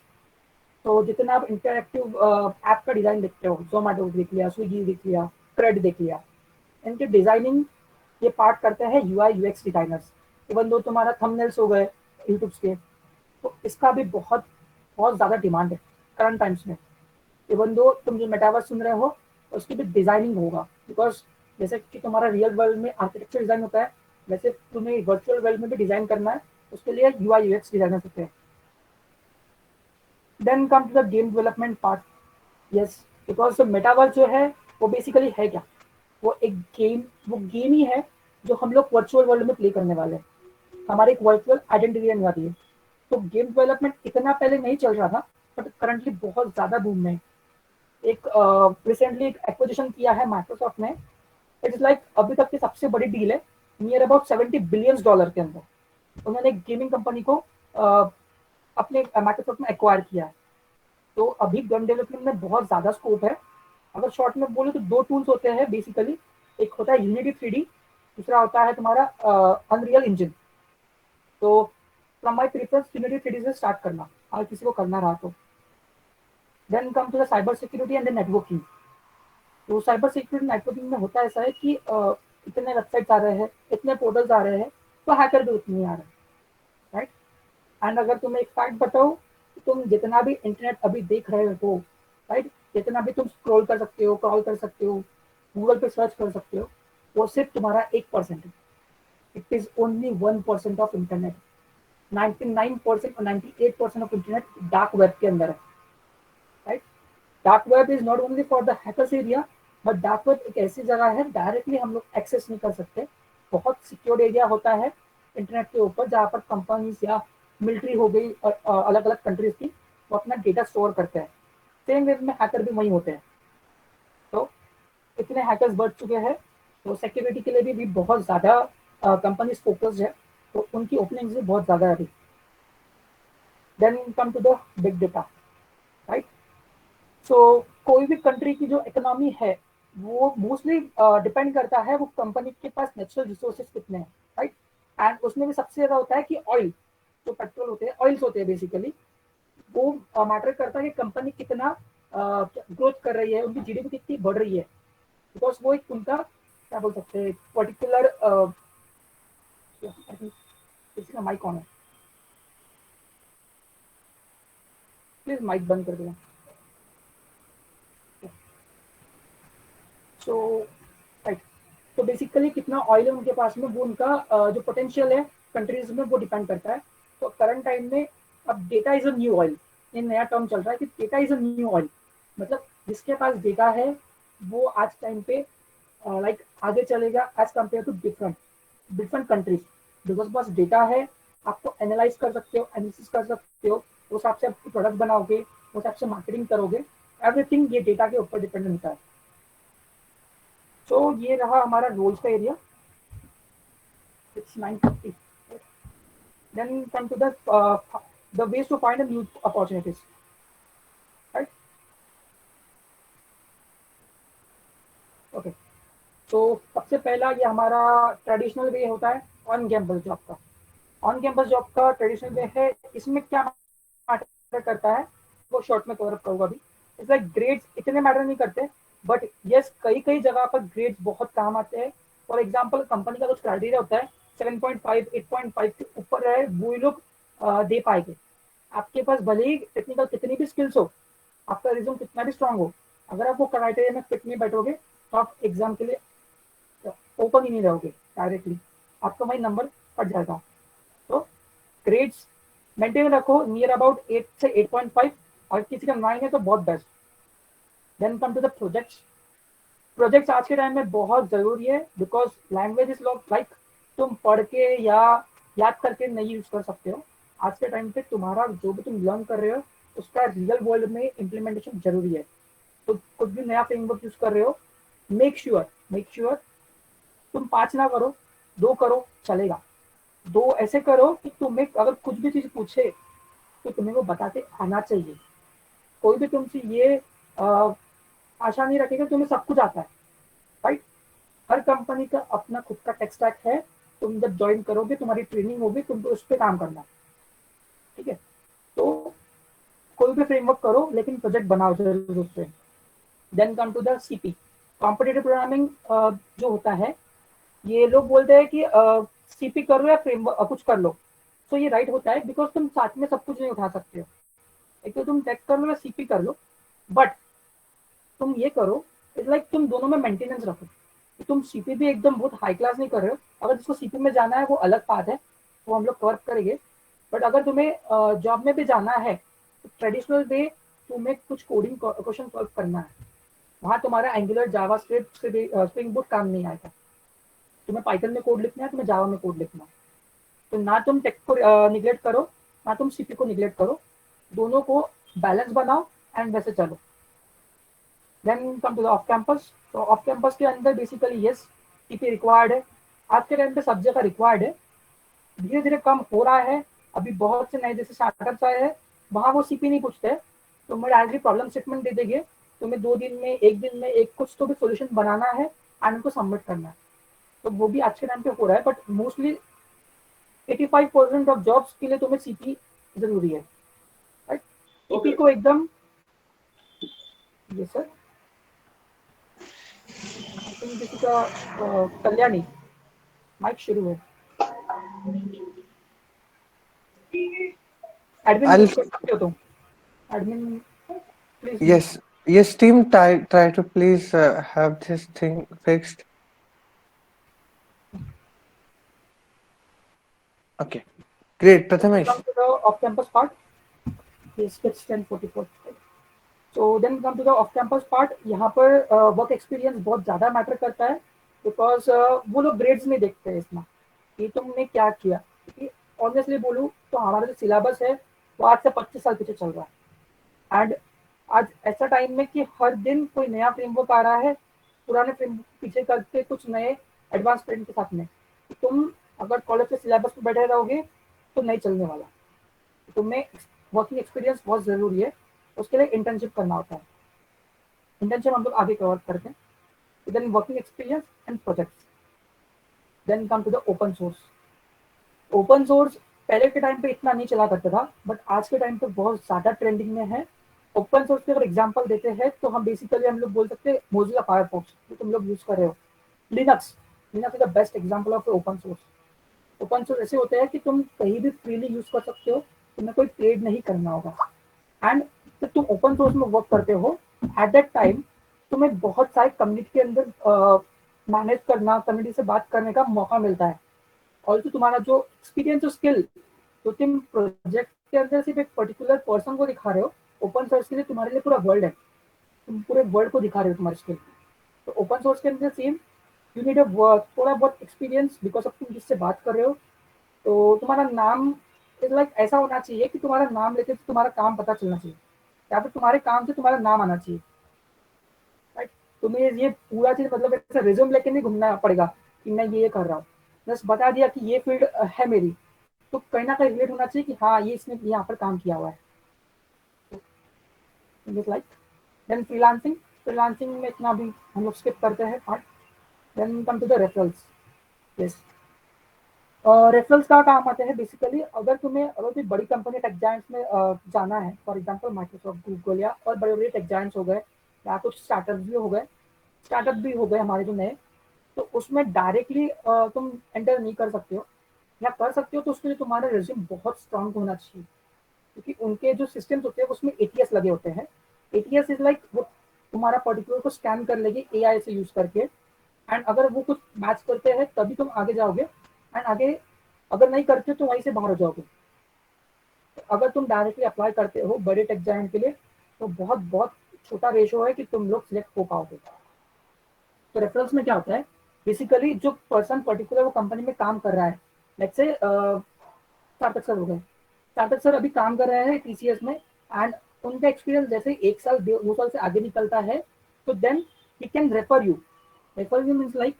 तो जितना आप इंटरएक्टिव ऐप का डिजाइन देखते हो, जोमेटो देख लिया, स्विगी देख लिया, क्रेड देख लिया, इनके डिजाइनिंग ये पार्ट करते हैं UI UX designers. Even though तुम्हारा थंबनेल्स हो गए यूट्यूब के, तो इसका भी बहुत बहुत ज्यादा डिमांड है करंट टाइम्स में। इवन दो तुम जो मेटावर्स सुन रहे हो उसकी भी डिजाइनिंग होगा, बिकॉज जैसे कि तुम्हारा रियल वर्ल्ड में आर्किटेक्चर डिजाइन होता है, वैसे तुम्हें वर्चुअल वर्ल्ड में भी डिजाइन करना है, उसके लिए UI UX डिजाइनर्स होते हैं। Then come to the game development part. Yes, because metaverse जो है वो बेसिकली है क्या, वो एक गेम, वो गेम ही है जो हम लोग वर्चुअल वर्ल्ड में प्ले करने वाले हैं, हमारी एक वर्चुअल आइडेंटिटी रहने वाली है। तो गेम डेवलपमेंट इतना पहले नहीं चल रहा था बट करंटली बहुत ज्यादा बूम में है। एक रिसेंटली एक एक्विजिशन किया है माइक्रोसॉफ्ट ने, इट इज लाइक अभी तक की सबसे बड़ी डील है, नियर अबाउट $70 बिलियन के अंदर उन्होंने एक गेमिंग कंपनी को अपने माइक्रोसॉफ्ट में एक्वायर किया है। तो अभी गेम डेवलपमेंट में बहुत ज्यादा स्कोप है। अगर शॉर्ट में बोले तो 2 टूल्स होते हैं बेसिकली, एक होता है यूनिटी 3D, दूसरा होता है तुम्हारा अनरियल इंजन। तो from my preference unity 3D से स्टार्ट करना अगर किसी को करना रहा तो। Then come to the cyber security and the networking. तो साइबर सिक्योरिटी नेटवर्किंग में होता ऐसा है कि इतने वेबसाइट आ रहे हैं, इतने पोर्टल्स आ रहे हैं, तो हैकर भी उतने आ रहे हैं, राइट। एंड अगर तुम्हें एक फैक्ट बताओ, तो तुम जितना भी इंटरनेट अभी देख रहे हो, राइट, जितना भी तुम स्क्रॉल कर सकते हो, क्रॉल कर सकते हो, गूगल पे सर्च कर सकते हो, वो सिर्फ तुम्हारा 1% है। It is only 1% of internet. 99% और 98% ऑफ इंटरनेट डार्क वेब के अंदर है, right. Dark web is not only for the hackers area, but dark web एक ऐसी जगह है डायरेक्टली हम लोग एक्सेस नहीं कर सकते। बहुत सिक्योर्ड एरिया होता है इंटरनेट के ऊपर, जहाँ पर कंपनीज या मिलिट्री हो गई अलग अलग कंट्रीज की, वो अपना डेटा स्टोर करते हैं। सेम वे में हैकर भी वही होते हैं। तो इतने हैकर्स बढ़ चुके हैं, तो सिक्योरिटी के लिए भी बहुत ज़्यादा कंपनीज फोकस्ड है, तो उनकी ओपनिंग्स भी बहुत ज़्यादा है अभी। Then come to the big data, right. So कोई भी कंट्री की जो इकोनॉमी है वो मोस्टली डिपेंड करता है वो कंपनी के पास नेचुरल रिसोर्सेज कितने हैं, राइट। एंड उसमें भी सबसे ज़्यादा होता है कि ऑयल, जो पेट्रोल होते हैं, ऑयल्स होते हैं बेसिकली, वो मैटर करता है कि कंपनी कितना ग्रोथ कर रही है, उनकी जीडीपी कितनी बढ़ रही है, बिकॉज वो एक उनका क्या बोल सकते हैं पर्टिकुलर। किसी का माइक ऑन है, प्लीज माइक बंद कर देना। सो राइट, तो बेसिकली कितना ऑयल है उनके पास में, वो उनका जो पोटेंशियल है कंट्रीज में वो डिपेंड करता है। तो करंट टाइम में अब data is a new oil, ये नया टर्म चल रहा है कि data is a new oil, मतलब जिसके पास डेटा है वो आज टाइम पे लाइक आगे चलेगा as compare to different different countries, because बस डेटा है, आपको एनालाइज कर सकते हो, एनालिसिस कर सकते हो, उस हिसाब से आप प्रोडक्ट बनाओगे, उस हिसाब से मार्केटिंग करोगे, एवरीथिंग ये डेटा के ऊपर डिपेंड होता है। तो ये रहा हमारा रोल्स का area. It's 9:50। Then come to the ways to find a new opportunities, right? Okay, तो सबसे पहला ये हमारा ट्रेडिशनल वे होता है ऑन कैंपस जॉब का। ऑन कैंपस जॉब का ट्रेडिशनल वे है, इसमें क्या मैटर करता है वो शॉर्ट में कवर अप करूंगा अभी। इट्स लाइक ग्रेड्स इतने मैटर नहीं करते, बट यस कई कई जगह पर ग्रेड्स बहुत काम आते हैं। फॉर एग्जाम्पल कंपनी का कुछ क्राइटेरिया होता है 7.5 8.5 के ऊपर रहे वो लोग दे पाएंगे। आपके पास भले ही टेक्निकल कितनी भी स्किल्स हो, आपका रिज्यूम कितना भी स्ट्रांग हो, अगर आप वो क्राइटेरिया में फिट नहीं बैठोगे तो आप एग्जाम के लिए ओपन ही नहीं रहोगे, डायरेक्टली आपका वही नंबर कट जाएगा। तो ग्रेड्स मेंटेन रखो नियर अबाउट 8 से 8.5, और किसी का 9 है तो बहुत best. Then come to the projects. Projects आज के टाइम में बहुत जरूरी है, बिकॉज लैंग्वेज इज लाइक तुम पढ़ के या याद करके नहीं यूज कर सकते हो। आज के टाइम पे तुम्हारा जो भी तुम लर्न कर रहे हो उसका रियल वर्ल्ड में इम्प्लीमेंटेशन जरूरी है। तो कुछ भी नया फ्रेमवर्क यूज कर रहे हो, मेक श्योर तुम 5 ना करो, 2 करो चलेगा। 2 ऐसे करो कि तुम्हें अगर कुछ भी चीज पूछे तो तुम्हें वो बताते आना चाहिए। कोई भी तुमसे ये आशा नहीं रखेगा तुम्हें सब कुछ आता है, राइट। हर कंपनी का अपना खुद का टेक स्टैक है, तुम जब ज्वाइन करोगे तुम्हारी ट्रेनिंग होगी, तुमको उस पर काम करना, ठीक है। तो कोई भी फ्रेमवर्क करो लेकिन प्रोजेक्ट बनाओ जरूर उस पर। Then come to the CP, competitive programming जो होता है, ये लोग बोलते हैं कि सीपी कर लो या फ्रेमवर्क कुछ कर लो। तो ये राइट होता है, बिकॉज तुम साथ में सब कुछ नहीं उठा सकते हो। एक तो तुम टेक कर लो या सीपी कर लो, बट तुम ये करो इट्स लाइक तुम दोनों में मेंटेनेंस रखो। तुम सीपी भी एकदम बहुत हाई क्लास नहीं कर रहे हो, अगर जिसको सीपी में जाना है वो अलग बात है, वो हम लोग कवर करेंगे। बट अगर तुम्हें जॉब में भी जाना है तो ट्रेडिशनल वे तुम्हें कुछ कोडिंग क्वेश्चन सॉल्व करना है, वहाँ तुम्हारा Angular Java script spring boot काम नहीं आएगा। तुम्हें पाइथन में कोड लिखना है, तुम्हें जावा में कोड लिखना है। तो ना तुम टेक को निगलेक्ट करो, ना तुम सीपी को निगलेक्ट करो, दोनों को बैलेंस बनाओ एंड वैसे चलो। Then come to the off campus. तो ऑफ कैंपस के अंदर बेसिकली यस सीपी रिक्वायर्ड है, आज के टाइम पे सब जगह रिक्वायर्ड है, धीरे धीरे कम हो रहा है। अभी बहुत से नए जैसे स्टार्टअप्स आए हैं, वहाँ वो सीपी नहीं पूछते, तो मैं डायरेक्टली प्रॉब्लम स्टेटमेंट दे देंगे, तुम्हें 2 दिन में 1 दिन में एक कुछ तो भी सोल्यूशन बनाना है एंड उनको सबमिट करना है। तो वो भी आज के टाइम पे हो रहा है, बट मोस्टली 85% ऑफ जॉब्स के लिए तुम्हें सीपी जरूरी है, राइट। सीपी को एकदम ये सर किसी का कल्याणी माइक शुरू है, एडमिन I'll म्यूट कर सकते हो तुम, admin please mute. yes team, try to please have this thing fixed. Okay, great, Prathamesh. Come to the off campus part. Yes, it's 10:44. So then come to the off campus part. यहाँ पर work experience बहुत ज़्यादा matter करता है, because वो लोग grades नहीं देखते हैं इसमें कि तुमने क्या किया। क्योंकि ऑनेस्टली बोलूँ तो हमारा जो सिलेबस है वो आज से 25 साल पीछे चल रहा है, एंड आज ऐसा टाइम में कि हर दिन कोई नया फ्रेमवर्क आ रहा है, पुराने फ्रेमवर्क पीछे करके कुछ नए एडवांस फ्रेम के साथ में। तुम अगर कॉलेज के सिलेबस में बैठे रहोगे तो नहीं चलने वाला। तुम्हें वर्किंग एक्सपीरियंस बहुत जरूरी है, उसके लिए इंटर्नशिप करना होता है। इंटर्नशिप हम लोग आगे कवर करते हैं। Then working experience and projects, then come to the open source. Open source पहले के टाइम पे इतना नहीं चला करता था, बट आज के टाइम पे बहुत ज्यादा ट्रेंडिंग में है। ओपन सोर्स के अगर एग्जांपल देते हैं तो हम लोग बोल सकते हैं मोजिला फायरफॉक्स, जो तुम लोग यूज कर रहे हो। Linux, Linux is the best example of open source. Open source ऐसे होते हैं कि तुम कहीं भी फ्रीली यूज कर सकते हो, तुम्हें कोई पेड नहीं करना होगा। एंड जब तुम ओपन सोर्स में वर्क करते हो, एट दैट टाइम तुम्हें बहुत सारे कम्युनिटी के अंदर मैनेज करना, कम्युनिटी से बात करने का मौका मिलता है। ऑल्सो तुम्हारा जो एक्सपीरियंस और स्किल, तो तुम प्रोजेक्ट के अंदर सिर्फ एक पर्टिकुलर पर्सन को दिखा रहे हो, ओपन सोर्स के लिए तुम्हारे लिए पूरा वर्ल्ड है, तुम पूरे वर्ल्ड को दिखा रहे हो तुम्हारे स्किल। तो ओपन सोर्स के अंदर सेम, यू नीड अ थोड़ा बहुत एक्सपीरियंस, बिकॉज ऑफ तुम जिससे बात कर रहे हो। तो तुम्हारा नाम इज लाइक ऐसा होना चाहिए कि तुम्हारा नाम लेते तो तुम्हारा काम पता चलना चाहिए, या फिर तुम्हारे काम से तुम्हारा नाम आना चाहिए, राइट। तुम्हें ये पूरा चीज मतलब ऐसा रिज्यूम लेके नहीं घूमना पड़ेगा कि मैं ये कर रहा हूँ। बस बता दिया कि ये फील्ड है मेरी, तो कहीं ना कहीं रिलेट होना चाहिए कि हाँ ये इसने यहाँ पर काम किया हुआ है। लाइक देन फ्रीलांसिंग, फ्रीलांसिंग में इतना भी हम लोग स्किप करते हैं part. Then come to the referrals. Yes, referrals का काम आते हैं बेसिकली, अगर तुम्हें अगर कोई बड़ी कंपनी टेक जायंट्स में जाना है, फॉर एग्जांपल माइक्रोसॉफ्ट, गूगल, या और बड़े बड़े टेक जायंट्स हो गए, या कुछ स्टार्टअप भी हो गए, स्टार्टअप भी हो गए हमारे जो नए, तो उसमें डायरेक्टली तुम एंटर नहीं कर सकते हो, या कर सकते हो तो उसके लिए तुम्हारा रिज्यूम बहुत स्ट्रांग होना चाहिए, क्योंकि उनके जो सिस्टम्स होते हैं उसमें एटीएस लगे होते हैं। एटीएस इज लाइक वो तुम्हारा पर्टिकुलर को स्कैन कर लेगी एआई से यूज करके, एंड अगर वो कुछ मैच करते हैं तभी तुम आगे जाओगे, एंड आगे अगर नहीं करते तो वहीं से बाहर हो जाओगे। तो अगर तुम डायरेक्टली अप्लाई करते हो बड़े टेक जायंट के लिए, तो बहुत बहुत छोटा रेशो है कि तुम लोग सिलेक्ट हो पाओगे। तो रेफरेंस में क्या होता है, बेसिकली जो पर्सन पर्टिकुलर वो कंपनी में काम कर रहा है, लेट्स से सार्थक सर हो गए, सार्थक सर अभी काम कर रहे हैं टीसीएस में, एंड उनका एक्सपीरियंस जैसे ही 1 साल 2 साल से आगे निकलता है, तो then he can refer you. Refer you means like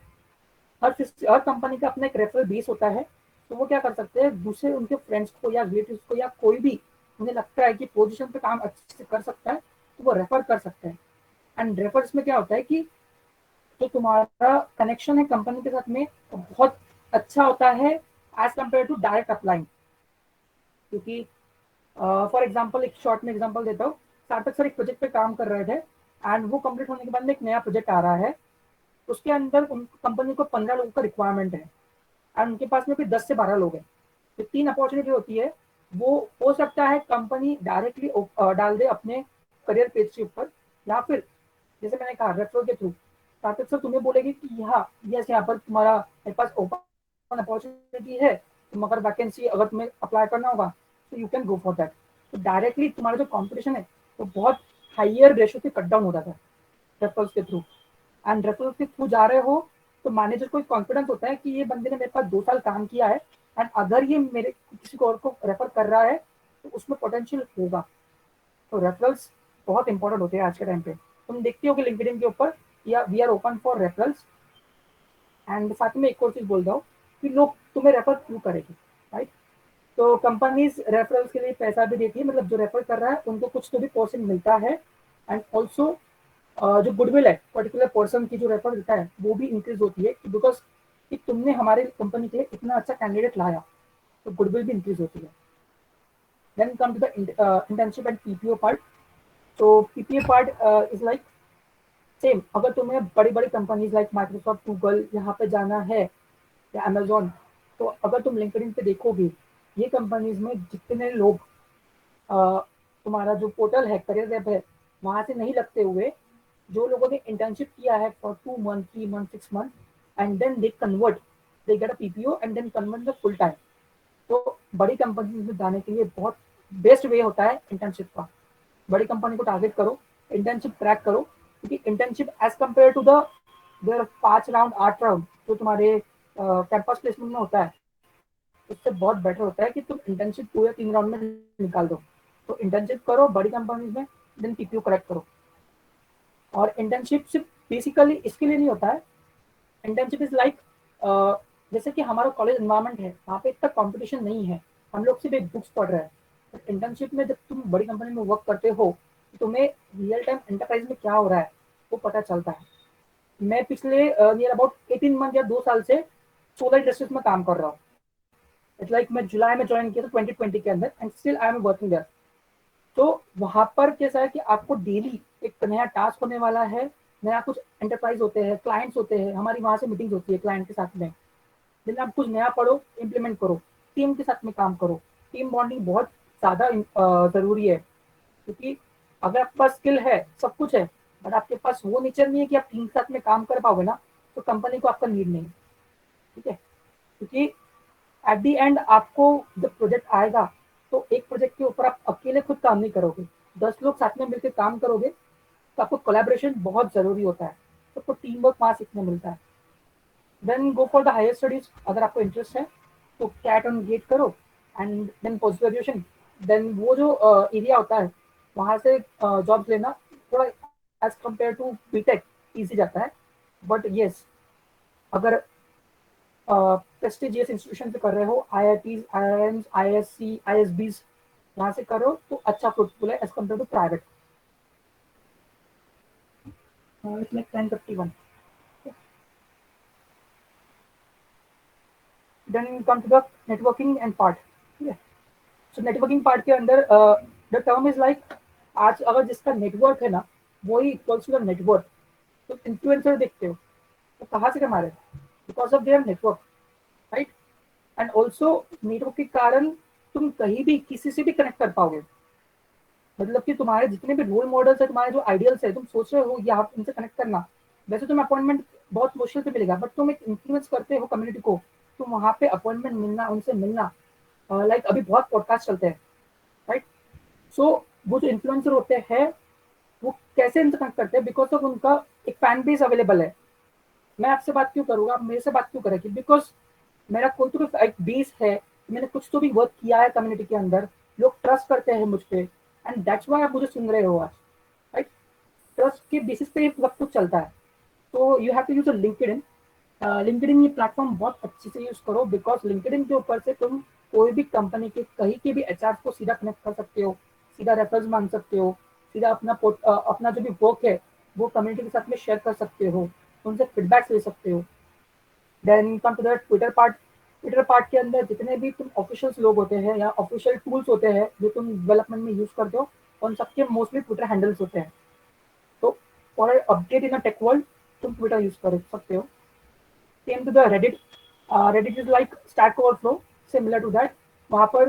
हर कंपनी का अपना एक रेफरल बेस होता है। तो वो क्या कर सकते हैं, दूसरे उनके फ्रेंड्स को या रिलेटिव्स को या कोई भी उन्हें लगता है कि पोजीशन पे काम अच्छे से कर सकता है, तो वो रेफर कर सकते हैं। एंड रेफर्स में क्या होता है कि जो तुम्हारा कनेक्शन है कंपनी के साथ में वो बहुत अच्छा होता है as compare to direct applying. क्योंकि फॉर एग्जाम्पल एक शॉर्ट में एग्जाम्पल देता हूँ, सार्थक सर एक प्रोजेक्ट पे काम कर रहे थे, एंड वो कंप्लीट होने के बाद में एक नया प्रोजेक्ट आ रहा है, उसके अंदर उन कंपनी को 15 लोगों का रिक्वायरमेंट है, एंड उनके पास में कोई 10 से 12 लोग हैं। तो 3 अपॉर्चुनिटी होती है, वो हो सकता है कंपनी डायरेक्टली डाल दे अपने करियर पेज के ऊपर, या फिर जैसे मैंने कहा रेफरल के थ्रू सार्थक सर तुम्हें बोलेगी कि हाँ यस यहाँ पर तुम्हारा मेरे पास ओपन अपॉर्चुनिटी है, तुम अगर वैकेंसी अगर तुम्हें अप्लाई करना होगा तो you can go for that. तो डायरेक्टली तुम्हारा जो कॉम्पिटिशन है वो बहुत हाइयर रेशो से कट डाउन हो जाता है रेफरल्स के थ्रू। एंड रेफरल्स के थ्रू जा रहे हो तो मैनेजर को कॉन्फिडेंस होता है कि ये बंदे ने मेरे पास 2 साल काम किया है, एंड अगर ये मेरे किसी को और को रेफर कर रहा है तो उसमें पोटेंशियल होगा। तो रेफरल्स बहुत इंपॉर्टेंट होते हैं आज के टाइम पे। तुम देखते हो कि लिंक्डइन के ऊपर या we are open for referrals. And साथ में एक और चीज बोल रहा हूँ कि लोग तुम्हें रेफर क्यों करेंगे, राइट। तो कंपनीज रेफरल्स के लिए पैसा भी देती है, मतलब जो रेफर कर रहा है उनको कुछ तो भी परसेंट मिलता है। एंड ऑल्सो जो गुडविल है पर्टिकुलर पर्सन की जो रेफर देता है वो भी इंक्रीज होती है, बिकॉज कि तुमने हमारे कंपनी के लिए इतना अच्छा कैंडिडेट लाया, तो गुडविल भी इंक्रीज होती है। Then come to the internship and PPO part. तो PPO part is like same, अगर तुम्हें बड़ी बड़ी कंपनीज लाइक माइक्रोसॉफ्ट, गूगल यहाँ पे जाना है, या अमेजोन, तो अगर तुम लिंक्डइन पे देखोगे ये कंपनीज में जितने लोग तुम्हारा जो पोर्टल है करियर वेब है वहां से नहीं लगते हुए, जो लोगों ने इंटर्नशिप किया है for 2 month 3 month 6 month, and then they convert, they get a PPO and then convert the full time. तो बड़ी कंपनी में जाने के लिए बहुत बेस्ट वे होता है इंटर्नशिप का। बड़ी कंपनी को टारगेट करो, इंटर्नशिप क्रैक करो, क्योंकि internship as compare to the there 5 round 8 round जो तुम्हारे कैंपस प्लेसमेंट में होता है, उससे बहुत बेटर होता है कि तुम इंटर्नशिप 2 या 3 राउंड में निकाल दो। तो इंटर्नशिप करो बड़ी कंपनीज में, देन पीपीओ करेक्ट करो। और इंटर्नशिप सिर्फ बेसिकली इसके लिए नहीं होता है। इंटर्नशिप इज लाइक जैसे कि हमारा कॉलेज एनवायरनमेंट है, वहाँ पे इतना कंपटीशन नहीं है, हम लोग सिर्फ एक बुक्स पढ़ रहे हैं। बट इंटर्नशिप में जब तुम बड़ी कंपनी में वर्क करते हो तो तुम्हें रियल टाइम एंटरप्राइज में क्या हो रहा है वो पता चलता है। मैं पिछले नियर अबाउट 18 मंथ या 2 साल से सोलर इंडस्ट्रीज में काम कर रहा हूँ। इट्स लाइक मैं जुलाई में ज्वाइन किया था 2020 के अंदर, and still I am working there. तो वहां पर कैसा है कि आपको डेली एक नया टास्क होने वाला है, नया कुछ एंटरप्राइज होते हैं, क्लाइंट्स होते हैं, हमारी वहां से मीटिंग होती है क्लाइंट के साथ में। दिन आप कुछ नया पढ़ो, इम्प्लीमेंट करो, टीम के साथ में काम करो। टीम बॉन्डिंग बहुत ज्यादा जरूरी है, क्योंकि अगर आपके पास स्किल है, सब कुछ है, बट आपके पास वो नेचर नहीं है कि आप टीम के साथ में काम कर पाओगे ना, तो कंपनी को आपका नीड नहीं। ठीक है, क्योंकि एट दी एंड आपको जब प्रोजेक्ट आएगा तो एक प्रोजेक्ट के ऊपर आप अकेले खुद काम नहीं करोगे, 10 लोग साथ में मिलकर काम करोगे। तो आपको कोलैबोरेशन बहुत जरूरी होता है, सबको टीम वर्क वहां सीखने मिलता है। Then go for the higher studies, अगर आपको इंटरेस्ट है तो कैट ऑन गेट करो, and then post graduation. Then वो जो एरिया होता है वहां से जॉब लेना थोड़ा as compare to BTech easy जाता है। बट येस, अगर प्रेस्टिजियस इंस्टीट्यूशन से कर रहे हो, IITs, IIMs, ISC, ISBs, यहाँ से करो तो अच्छा फ्रूटफुल है as compare to private. It's like 10:51। Then come to the networking and part. ठीक है, सो नेटवर्किंग पार्ट के अंदर द टर्म इज लाइक, आज अगर जिसका नेटवर्क है ना वही इक्वल्स टू द नेटवर्क। तो इन्फ्लुएंसर देखते हो तो कहाँ से कमा रहे हैं? Because of their network, right. And also network के कारण तुम कहीं भी किसी से भी कनेक्ट कर पाओगे। मतलब कि तुम्हारे जितने भी रोल मॉडल्स है, तुम्हारे जो आइडियल्स है, तुम सोच रहे हो या आप इनसे कनेक्ट करना, वैसे तुम्हें अपॉइंटमेंट बहुत मुश्किल से मिलेगा, बट तुम एक इन्फ्लुएंस करते हो कम्युनिटी को, तुम वहाँ पे अपॉइंटमेंट मिलना, उनसे मिलना। लाइक अभी बहुत पॉडकास्ट चलते हैं, राइट। सो वो जो इन्फ्लुएंसर होते हैं वो कैसे इनसे कनेक्ट करते हैं? बिकॉज ऑफ उनका एक फैन बेस अवेलेबल है। मैं आपसे बात क्यों करूंगा, आप मेरे से बात क्यों करेंगे? बिकॉज मेरा कोई तो भी एक बेस है, मैंने कुछ तो भी वर्क किया है कम्युनिटी के अंदर, लोग ट्रस्ट करते हैं मुझ पे, एंड दैट्स व्हाई आप मुझे सुन रहे हो आज, राइट। ट्रस्ट के बेसिस पे सब कुछ चलता है। तो you have to use LinkedIn. LinkedIn ये प्लेटफॉर्म बहुत अच्छे से यूज करो, बिकॉज लिंक्डइन के ऊपर से तुम कोई भी कंपनी के कहीं के भी एचआर को सीधा कनेक्ट कर सकते हो, सीधा रेफरेंस मांग सकते हो, सीधा अपना जो भी वर्क है वो कम्युनिटी के साथ में शेयर कर सकते हो, उनसे फीडबैक ले सकते हो। Then come to the Twitter part. Twitter part के अंदर जितने भी तुम ऑफिशियल्स लोग होते हैं या ऑफिशियल टूल्स होते हैं जो तुम डेवलपमेंट में यूज करते हो, उन सबके मोस्टली ट्विटर हैंडल्स होते हैं। तो for update in a tech world तुम ट्विटर यूज कर सकते हो। Came to the Reddit. Reddit is like Stack Overflow, similar to that. वहाँ पर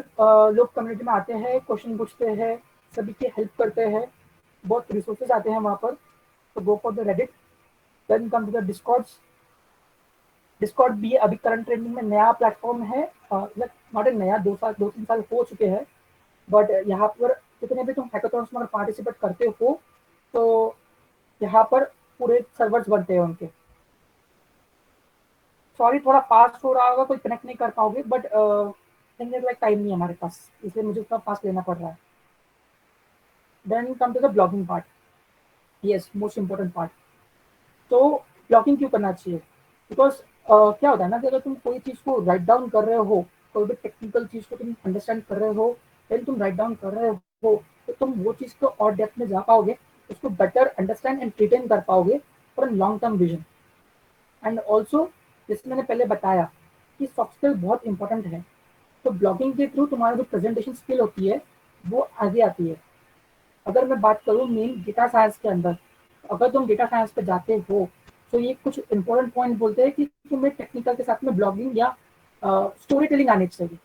लोग कम्युनिटी में आते हैं, क्वेश्चन पूछते हैं, सभी की हेल्प करते हैं, बहुत रिसोर्सेज आते हैं वहाँ पर। तो go for the Reddit. Then come to the Discords. Discord भी अभी करंट ट्रेंडिंग में नया प्लेटफॉर्म है, नॉट ए नया, 2-3 साल हो चुके हैं। बट यहाँ पर जितने भी तुम हैकाथॉन्स में पार्टिसिपेट करते हो तो यहाँ पर पूरे सर्वर्स बनते हैं उनके। सॉरी थोड़ा फास्ट हो रहा होगा, कोई कनेक्ट नहीं कर पाओगे, बट लाइक टाइम नहीं है हमारे पास, इसलिए मुझे उतना फास्ट लेना पड़ रहा है। Then come to the blogging part. Yes, most important part. तो ब्लॉगिंग क्यों करना चाहिए? बिकॉज क्या होता है ना कि अगर तुम कोई चीज़ को राइट डाउन कर रहे हो, कोई भी टेक्निकल चीज़ को तुम अंडरस्टैंड कर रहे हो, देन तुम राइट डाउन कर रहे हो, तो तुम वो चीज़ को और डेप्थ में जा पाओगे, उसको बेटर अंडरस्टैंड एंड रिटेन कर पाओगे for long term vision. And also जैसे मैंने पहले बताया कि सॉफ्ट स्किल बहुत इंपॉर्टेंट है। तो ब्लॉगिंग के थ्रू तुम्हारा जो प्रेजेंटेशन स्किल होती है वो आगे आती है। अगर मैं बात करूँ मेन डेटा साइंस के अंदर, अगर तुम डेटा साइंस पे जाते हो तो ये कुछ इंपॉर्टेंट पॉइंट बोलते हैं कि तुम्हें टेक्निकल के साथ में ब्लॉगिंग या स्टोरी टेलिंग आनी चाहिए।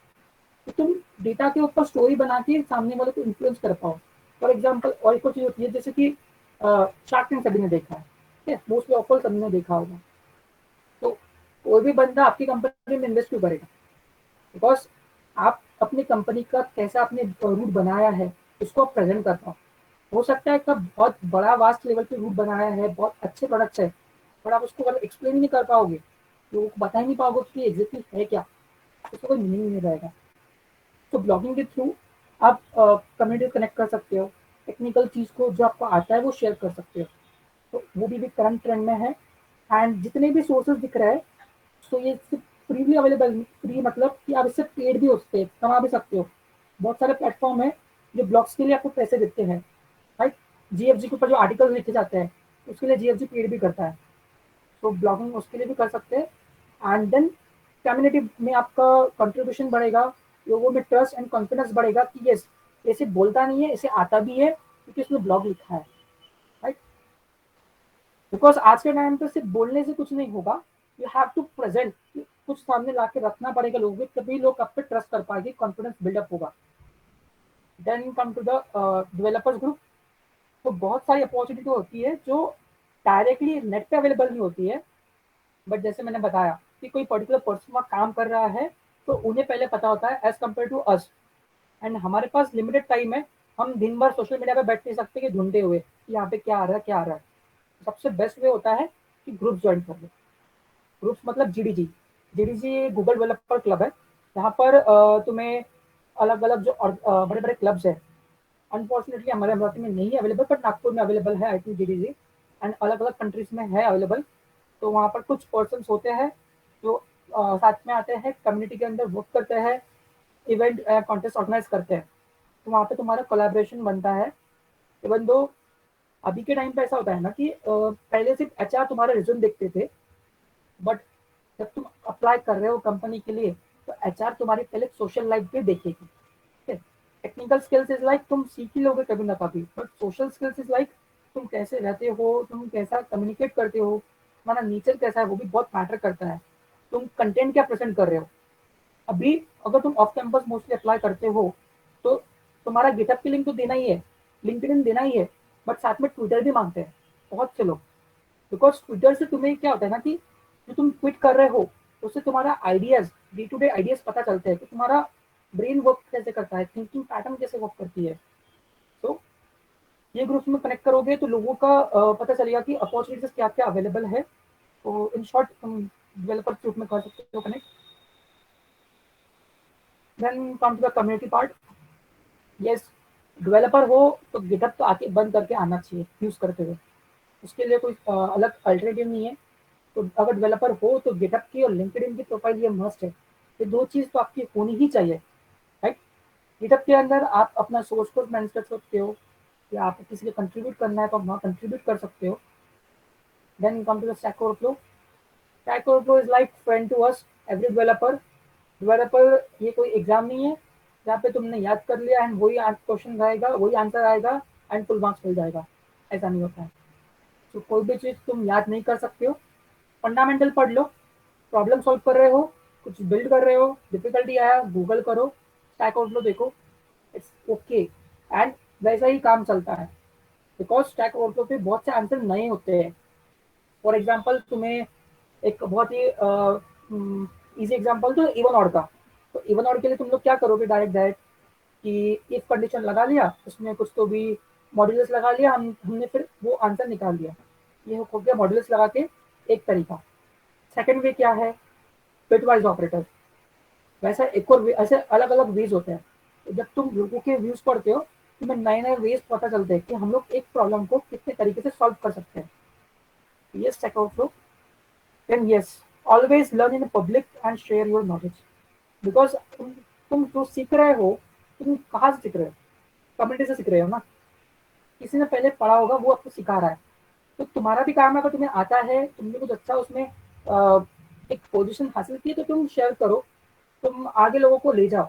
तो तुम डेटा के ऊपर स्टोरी बना के सामने वाले को इन्फ्लुएंस कर पाओ। फॉर एग्जाम्पल और एक चीज होती है जैसे कि शार्क टैंक सभी ने देखा है, ठीक है, मोस्टली ऑफर सभी ने देखा होगा। तो कोई भी बंदा आपकी कंपनी में इन्वेस्ट क्यों करेगा? बिकॉज आप अपनी कंपनी का कैसा आपने रूट बनाया है उसको आप प्रेजेंट कर पाओ। हो सकता है कि बहुत बड़ा वास्ट लेवल पे रूट बनाया है, बहुत अच्छे प्रोडक्ट्स है, पर आप उसको अगर एक्सप्लेन नहीं कर पाओगे, लोगों को बता ही नहीं पाओगे कि एग्जैक्टली है क्या, उसको कोई मीनिंग नहीं रहेगा। तो ब्लॉगिंग के थ्रू आप कम्युनिटी कनेक्ट कर सकते हो, टेक्निकल चीज़ को जो आपको आता है वो शेयर कर सकते हो, तो वो भी करंट ट्रेंड में है। एंड जितने भी सोर्सेज दिख रहे हैं, तो ये सिर्फ फ्रीली अवेलेबल, फ्री मतलब कि आप इससे पेड भी हो सकते हैं, कमा भी सकते हो। बहुत सारे प्लेटफॉर्म है जो ब्लॉग्स के लिए आपको पैसे देते हैं, राइट। जीएफजी के ऊपर जो आर्टिकल लिखे जाते हैं उसके लिए जीएफजी पेड भी करता है, तो ब्लॉगिंग उसके लिए भी कर सकते हैं। एंड देन कम्युनिटी में आपका कंट्रीब्यूशन बढ़ेगा, लोगों में ट्रस्ट एंड कॉन्फिडेंस बढ़ेगा कि ये ऐसे बोलता नहीं है, इसे आता भी है क्योंकि उसने ब्लॉग लिखा है, राइट। बिकॉज आज के टाइम पे सिर्फ बोलने से कुछ नहीं होगा, यू हैव टू प्रेजेंट, कुछ सामने ला के रखना पड़ेगा लोगों के, तभी लोग आप पे ट्रस्ट कर पाएंगे, कॉन्फिडेंस बिल्डअप होगा। Then come to the developers group. तो बहुत सारी अपॉर्चुनिटी होती है जो डायरेक्टली नेट पे अवेलेबल नहीं होती है, बट जैसे मैंने बताया कि कोई पर्टिकुलर पर्सन वहाँ काम कर रहा है तो उन्हें पहले पता होता है as compare to us. And हमारे पास लिमिटेड टाइम है, हम दिन भर सोशल मीडिया पे बैठ नहीं सकते कि ढूंढते हुए कि यहाँ पे क्या आ रहा है क्या आ रहा है। सबसे बेस्ट वे होता है कि ग्रुप ज्वाइन कर लो। ग्रुप्स मतलब जीडीजी। जीडीजी गूगल डेवलपर क्लब है, यहाँ पर तुम्हें अलग अलग जो बड़े बड़े क्लब्स हैं, अनफॉर्चुनेटली हमारे अमरावती में नहीं है अवेलेबल, बट नागपुर में अवेलेबल है आई थिंक जीडीजी, एंड अलग अलग कंट्रीज में है अवेलेबल। तो वहाँ पर कुछ पर्सन होते हैं जो साथ में आते हैं, कम्युनिटी के अंदर वर्क करते हैं, इवेंट कॉन्टेस्ट ऑर्गेनाइज करते हैं, तो वहाँ पे तुम्हारा कोलैबोरेशन बनता है। इवन दो अभी के टाइम पे ऐसा होता है ना कि पहले सिर्फ एचआर तुम्हारा रिज्यूम देखते थे, बट जब तुम अप्लाई कर रहे हो कंपनी के लिए तो एचआर तुम्हारी पहले सोशल लाइफ भी देखेगी। ठीक है, टेक्निकल स्किल्स इज लाइक तुम सीख ही लोगे कभी ना कभी, but social skills is like तुम कैसे रहते हो, तुम कैसा कम्युनिकेट करते हो, तुम्हारा नेचर कैसा है, वो भी बहुत मैटर करता है। तुम कंटेंट क्या प्रेजेंट कर रहे हो। अभी अगर तुम ऑफ कैंपस मोस्टली अप्लाई करते हो तो तुम्हारा गिटअप की लिंक तो देना ही है, लिंक्डइन देना ही है, बट साथ में ट्विटर भी मांगते हैं बहुत से लोग। बिकॉज ट्विटर से तुम्हें क्या होता है ना कि जो तुम ट्वीट कर रहे हो उससे तुम्हारा ideas, day to day ideas पता चलते हैं कि तुम्हारा ब्रेन वर्क कैसे करता है, थिंकिंग पैटर्न कैसे वर्क करती है। तो ये ग्रुप में कनेक्ट करोगे तो लोगों का पता चलेगा कि अपॉर्चुनिटीज क्या क्या अवेलेबल है। तो इन शॉर्ट तुम डेवलपर ग्रुप में कर सकते हो connect. Then come to the community part. Yes, developer हो तो गिटअप तो आके बंद करके आना चाहिए यूज करते हुए, उसके लिए कोई अलग अल्टरनेटिव नहीं है। तो अगर डेवलपर हो तो गिटअप की और लिंक्डइन की प्रोफाइल ये मस्ट है, ये दो चीज तो आपकी होनी ही चाहिए, राइट। गिटअप के अंदर आप अपना सोर्स कोड मैनेज कर सकते हो, या आपको किसी को कंट्रीब्यूट करना है तो आप वहाँ कंट्रीब्यूट कर सकते हो। Then come to the Stack Overflow. Stack Overflow is like friend to us every developer. Developer ये कोई एग्जाम नहीं है जहाँ पे तुमने याद कर लिया एंड वही क्वेश्चन रहेगा, वही आंसर आएगा एंड फुल मार्क्स मिल जाएगा, ऐसा नहीं होता है। तो कोई भी चीज तुम याद नहीं कर सकते हो, फंडामेंटल पढ़ लो, प्रॉब्लम सॉल्व कर रहे हो, कुछ बिल्ड कर रहे हो, डिफिकल्टी आया गूगल करो, स्टैक ओवरफ्लो देखो, इट्स ओके। एंड वैसा ही काम चलता है, बिकॉज स्टैक ओवरफ्लो पे बहुत से आंसर नए होते हैं। फॉर एग्जाम्पल तुम्हें एक बहुत ही इजी एग्जाम्पल तो इवन ऑड का। तो इवन ऑड के लिए तुम लोग क्या करोगे, डायरेक्ट डायरेक्ट कि इफ कंडीशन लगा लिया, उसमें कुछ तो भी मॉड्यूलस लगा लिया, हमने फिर वो आंसर निकाल लिया। ये हो गया मॉड्यूलस लगा के एक तरीका। सेकंड वे क्या है, बिटवाइज ऑपरेटर। वैसा एक और ऐसे अलग अलग वेज होते हैं। तो जब तुम लोगों के व्यूज पढ़ते हो तुम्हें नए नए वेज पता चलते हैं कि हम लोग एक प्रॉब्लम को कितने तरीके से सॉल्व कर सकते हैं। Yes, check out flow. Then yes, always learn in public and share your knowledge. Because तुम जो सीख रहे हो, तुम कहाँ से सीख रहे हो, कम्युनिटी से सीख रहे हो ना। किसी ने पहले पढ़ा होगा वो आपको सिखा रहा है, तो तुम्हारा भी काम है, अगर तुम्हें आता है, तुमने कुछ अच्छा उसमें एक पोजीशन हासिल की है तो तुम शेयर करो, तुम आगे लोगों को ले जाओ,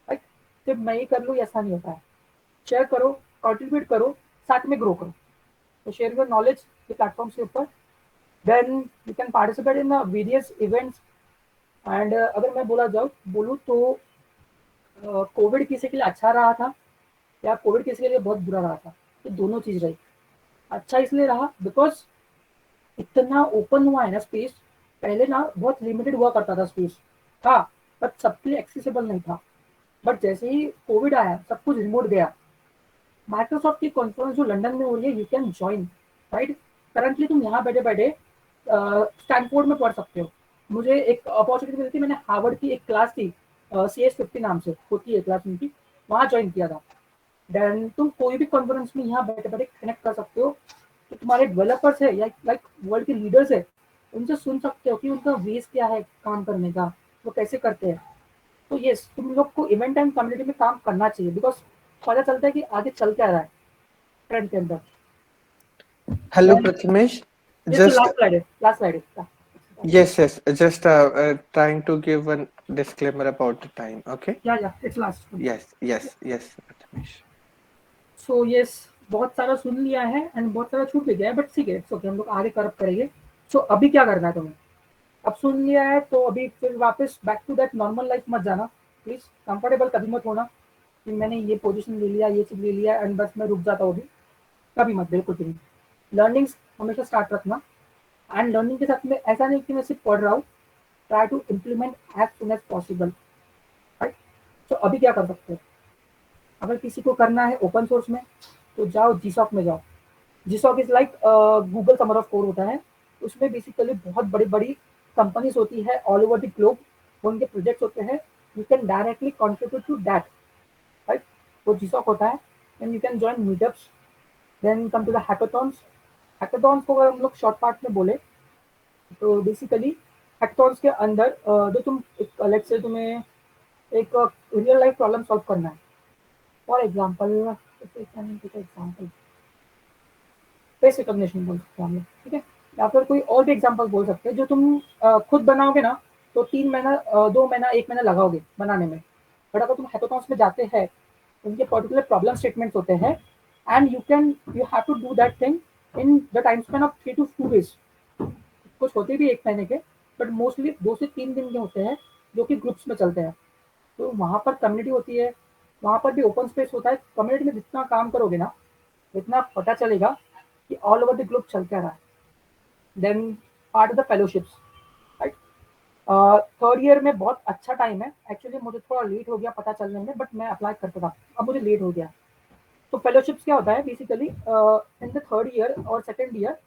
राइट। सिर्फ मैं ही कर लूँ ऐसा नहीं होता है, शेयर करो, कंट्रीब्यूट करो, साथ में ग्रो करो। तो शेयर योर नॉलेज के प्लेटफॉर्म्स के ऊपर। Then you can participate in various events. And अगर मैं बोलूँ तो कोविड किसी के लिए अच्छा रहा था या कोविड किसी के लिए बहुत बुरा रहा था, तो दोनों चीज रही। अच्छा इसलिए रहा बिकॉज इतना ओपन हुआ है ना स्पेस, पहले ना बहुत लिमिटेड हुआ करता था स्पेस, था बट सबके लिए एक्सेसिबल नहीं था। बट जैसे ही कोविड आया सब कुछ रिमोट गया। माइक्रोसॉफ्ट की कॉन्फ्रेंस जो लंदन में हो रही है, you can join, right. Currently तुम यहाँ बैठे बैठे स्टैनफोर्ड में पढ़ सकते हो। मुझे एक अपॉर्चुनिटी मिली थी, मैंने हार्वर्ड की एक क्लास थी CS50 नाम से होती है क्लास उनकी, वहाँ ज्वाइन किया था। देन तुम कोई भी कॉन्फ्रेंस में यहाँ बैठे बैठे कनेक्ट कर सकते हो, तो तुम्हारे डेवलपर्स है या लाइक वर्ल्ड के लीडर्स है, उनसे सुन सकते हो कि उनका वेज क्या है काम करने का, वो कैसे करते हैं। तो यस, तुम लोग को इवेंट एंड कम्युनिटी में काम करना चाहिए, बिकॉज पता चलता है कि आगे चल क्या रहा है ट्रेंड के अंदर। Hello, Prathamesh. ये तो Just लास्ट स्लाइड है। yes, yes. Just trying to give one disclaimer about the time. Okay. या it's last. Yes, yes, yes, Prathamesh. So yes, बहुत सारा सुन लिया है एंड बहुत सारा छूट भी गया है, बट ठीक है, इट्स ओके, हम लोग आगे करप करेंगे। सो अभी क्या करना है तुम्हें? अब सुन लिया है तो अभी फिर वापस back to that normal life मत जाना, प्लीज। कंफर्टेबल कभी मत होना कि मैंने ये पोजीशन ले लिया, ये चीज ले लिया एंड बस मैं रुक जाता हूँ अभी, कभी मत, बिल्कुल भी नहीं। लर्निंग्स हमेशा स्टार्ट रखना, एंड लर्निंग के साथ में ऐसा नहीं कि मैं सिर्फ पढ़ रहा हूँ, try to implement as soon as possible, right. तो अभी क्या कर सकते हो? अगर किसी को करना है ओपन सोर्स में, तो जाओ जीसॉक में जाओ। GSoC is like Google summer of code होता है। उसमें बेसिकली बहुत बड़ी बड़ी कंपनीज होती है ऑल ओवर द ग्लोब, उनके प्रोजेक्ट्स होते हैं, you can directly contribute to that, right. वो जीसॉक होता है, then you can join meetups, then come to the hackathons. Hackathons को अगर हम लोग शॉर्ट पार्ट में बोले तो बेसिकली हैकाथॉन्स के अंदर जो तुम लेट्स से तुम्हें एक रियल लाइफ प्रॉब्लम सॉल्व करना है, for example example face recognition बोल सकते हैं हम लोग, ठीक है, या फिर कोई और भी एग्जाम्पल बोल सकते हैं। जो तुम खुद बनाओगे ना तो 3 महीना 2 महीना 1 महीना लगाओगे बनाने में, बट अगर तुम हैकाथॉन्स में जाते हैं, उनके पर्टिकुलर प्रॉब्लम स्टेटमेंट्स होते हैं, and you have to do that thing in the time span of 3 to 2 days। कुछ होते भी 1 महीने के, बट मोस्टली 2 से 3 दिन के होते हैं, जो कि ग्रुप्स में चलते हैं। तो वहाँ पर कम्युनिटी होती है, वहाँ पर भी ओपन स्पेस होता है। कम्युनिटी में जितना काम करोगे ना, इतना पता चलेगा कि ऑल ओवर द ग्लोब चल क्या रहा है। Then part of the fellowships, right. Third year में बहुत अच्छा टाइम है एक्चुअली, मुझे थोड़ा लेट हो गया पता चलने में, बट मैं अप्लाई करता था, अब मुझे लेट हो गया। तो फेलोशिप्स क्या होता है basically, in the third year और सेकेंड ईयर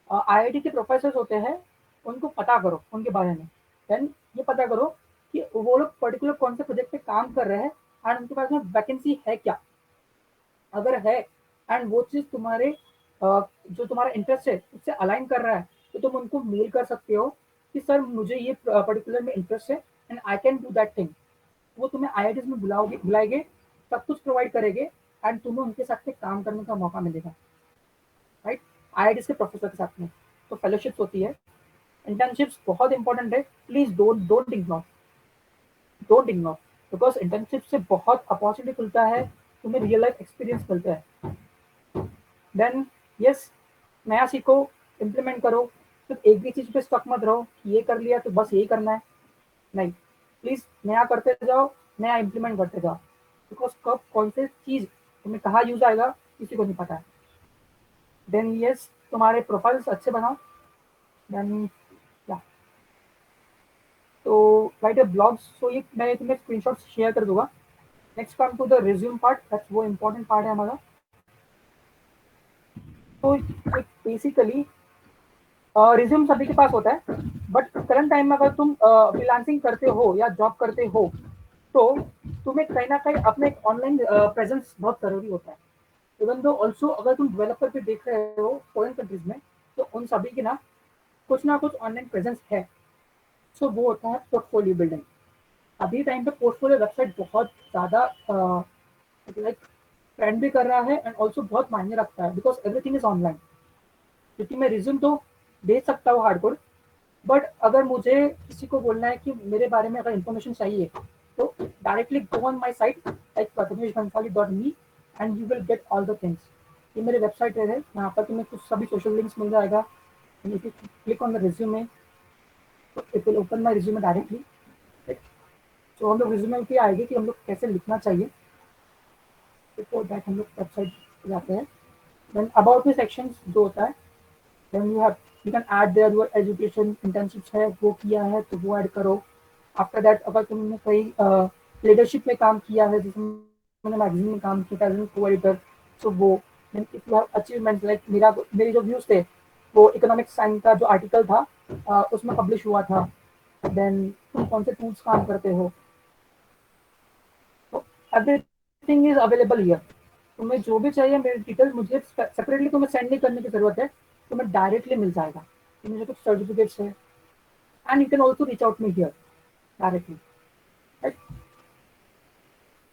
आईआईटी के प्रोफेसर होते हैं, उनको पता करो उनके बारे में। देन ये पता करो कि वो लोग पर्टिकुलर कौन से प्रोजेक्ट पे काम कर रहे हैं, एंड उनके पास में वैकेंसी है क्या। अगर है एंड वो चीज़ तुम्हारे जो तुम्हारा इंटरेस्ट है उससे अलाइन कर रहा है, तो तुम उनको मेल कर सकते हो कि सर मुझे ये पर्टिकुलर में इंटरेस्ट है and I can do that thing. वो तुम्हें आईआईटीज में बुलाएंगे, सब कुछ प्रोवाइड करेंगे, एंड तुम्हें उनके साथ में काम करने का मौका मिलेगा, राइट, आईआईटीज के प्रोफेसर के साथ में। तो फेलोशिप्स होती है, इंटर्नशिप्स बहुत इंपॉर्टेंट है, please don't ignore, because internship से बहुत अपॉर्चुनिटी खुलता है, तुम्हें रियल लाइफ एक्सपीरियंस मिलता है। देन यस, नया सीखो, इम्प्लीमेंट करो, सिर्फ एक भी चीज पे स्टक मत रहो कि ये कर लिया तो बस यही करना है, नहीं, प्लीज नया करते जाओ, नया इम्प्लीमेंट करते जाओ, बिकॉज कब कौन सी चीज तुम्हें कहाँ यूज आएगा किसी को नहीं पता है। देन यस, तुम्हारे प्रोफाइल्स अच्छे बनाओ, देन या तो राइट अ ब्लॉग्स। सो ये मैं तुम्हें स्क्रीनशॉट शेयर कर दूंगा। Next come to the resume part, that's वो इम्पोर्टेंट पार्ट है हमारा। तो बेसिकली रिज्यूम सभी के पास होता है, बट करंट टाइम में अगर तुम फ्रीलांसिंग करते हो या जॉब करते हो, तो तुम्हें कहीं ना कहीं अपने एक ऑनलाइन प्रेजेंस बहुत जरूरी होता है। इवन दो ऑल्सो अगर तुम डेवलपर पे देख रहे हो फॉरेन कंट्रीज में, तो उन सभी के ना कुछ ऑनलाइन प्रेजेंस है। सो वो होता है पोर्टफोलियो बिल्डिंग। अभी टाइम पे पोर्टफोलियो वेबसाइट बहुत ज़्यादा लाइक ट्रेंड भी कर रहा है, एंड ऑल्सो बहुत मायने रखता है, बिकॉज एवरीथिंग इज ऑनलाइन। क्योंकि मैं रिज्यूम तो भेज सकता हूँ हार्डकोड, बट अगर मुझे किसी को बोलना है कि मेरे बारे में अगर इन्फॉर्मेशन चाहिए, तो directly go on my site like prathamesh.me and you will get all the things. ये मेरे वेबसाइट है, यहाँ पर तुम्हें कुछ सभी सोशल लिंक्स मिल जाएगा। If you click on the resume, तो it will open my resume directly. तो हम लोग रिज्यूमे पे आएंगे कि हम लोग कैसे लिखना चाहिए। बिफोर दैट हम लोग वेबसाइट पे जाते हैं, देन अबाउट मी सेक्शन जो होता है, then you can add there your education, internships है वो किया है तो वो ऐड करो। आफ्टर दैट अगर तुमने कहीं लीडरशिप में काम किया है, जिसमें मैंने मैगजीन में काम किया था को एडिटर, तो वो if you have achievement like मेरे जो व्यूज थे वो इकोनॉमिक्स साइंस का जो आर्टिकल था उसमें पब्लिश हुआ था। देन तुम कौन से टूल्स काम करते हो, तो एवरीथिंग इज अवेलेबल हियर। तुम्हें जो भी चाहिए मेरे डिटेल मुझे सेपरेटली तुम्हें सेंड नहीं करने की जरूरत है, तुम्हें डायरेक्टली मिल जाएगा। तो मुझे कुछ सर्टिफिकेट्स है, and you can also reach out me here directly, right?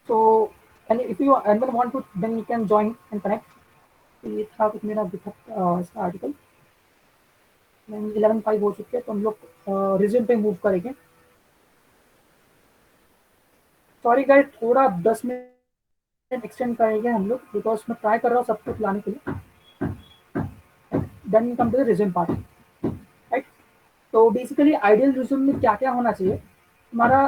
So and if you anyone want to then you can join and connect. ये था कुछ मेरा अभी तक इसका आर्टिकल। 11:05 हो चुके हैं, तो हम लोग रिज्यूम पे मूव करेंगे। सॉरी गाइस, थोड़ा 10 मिनट एक्सटेंड करेंगे हम लोग, बिकॉज मैं ट्राई कर रहा हूँ सब कुछ लाने के लिए। Then come to the resume part, right? तो बेसिकली आइडियल रिज्यूम में क्या क्या होना चाहिए हमारा,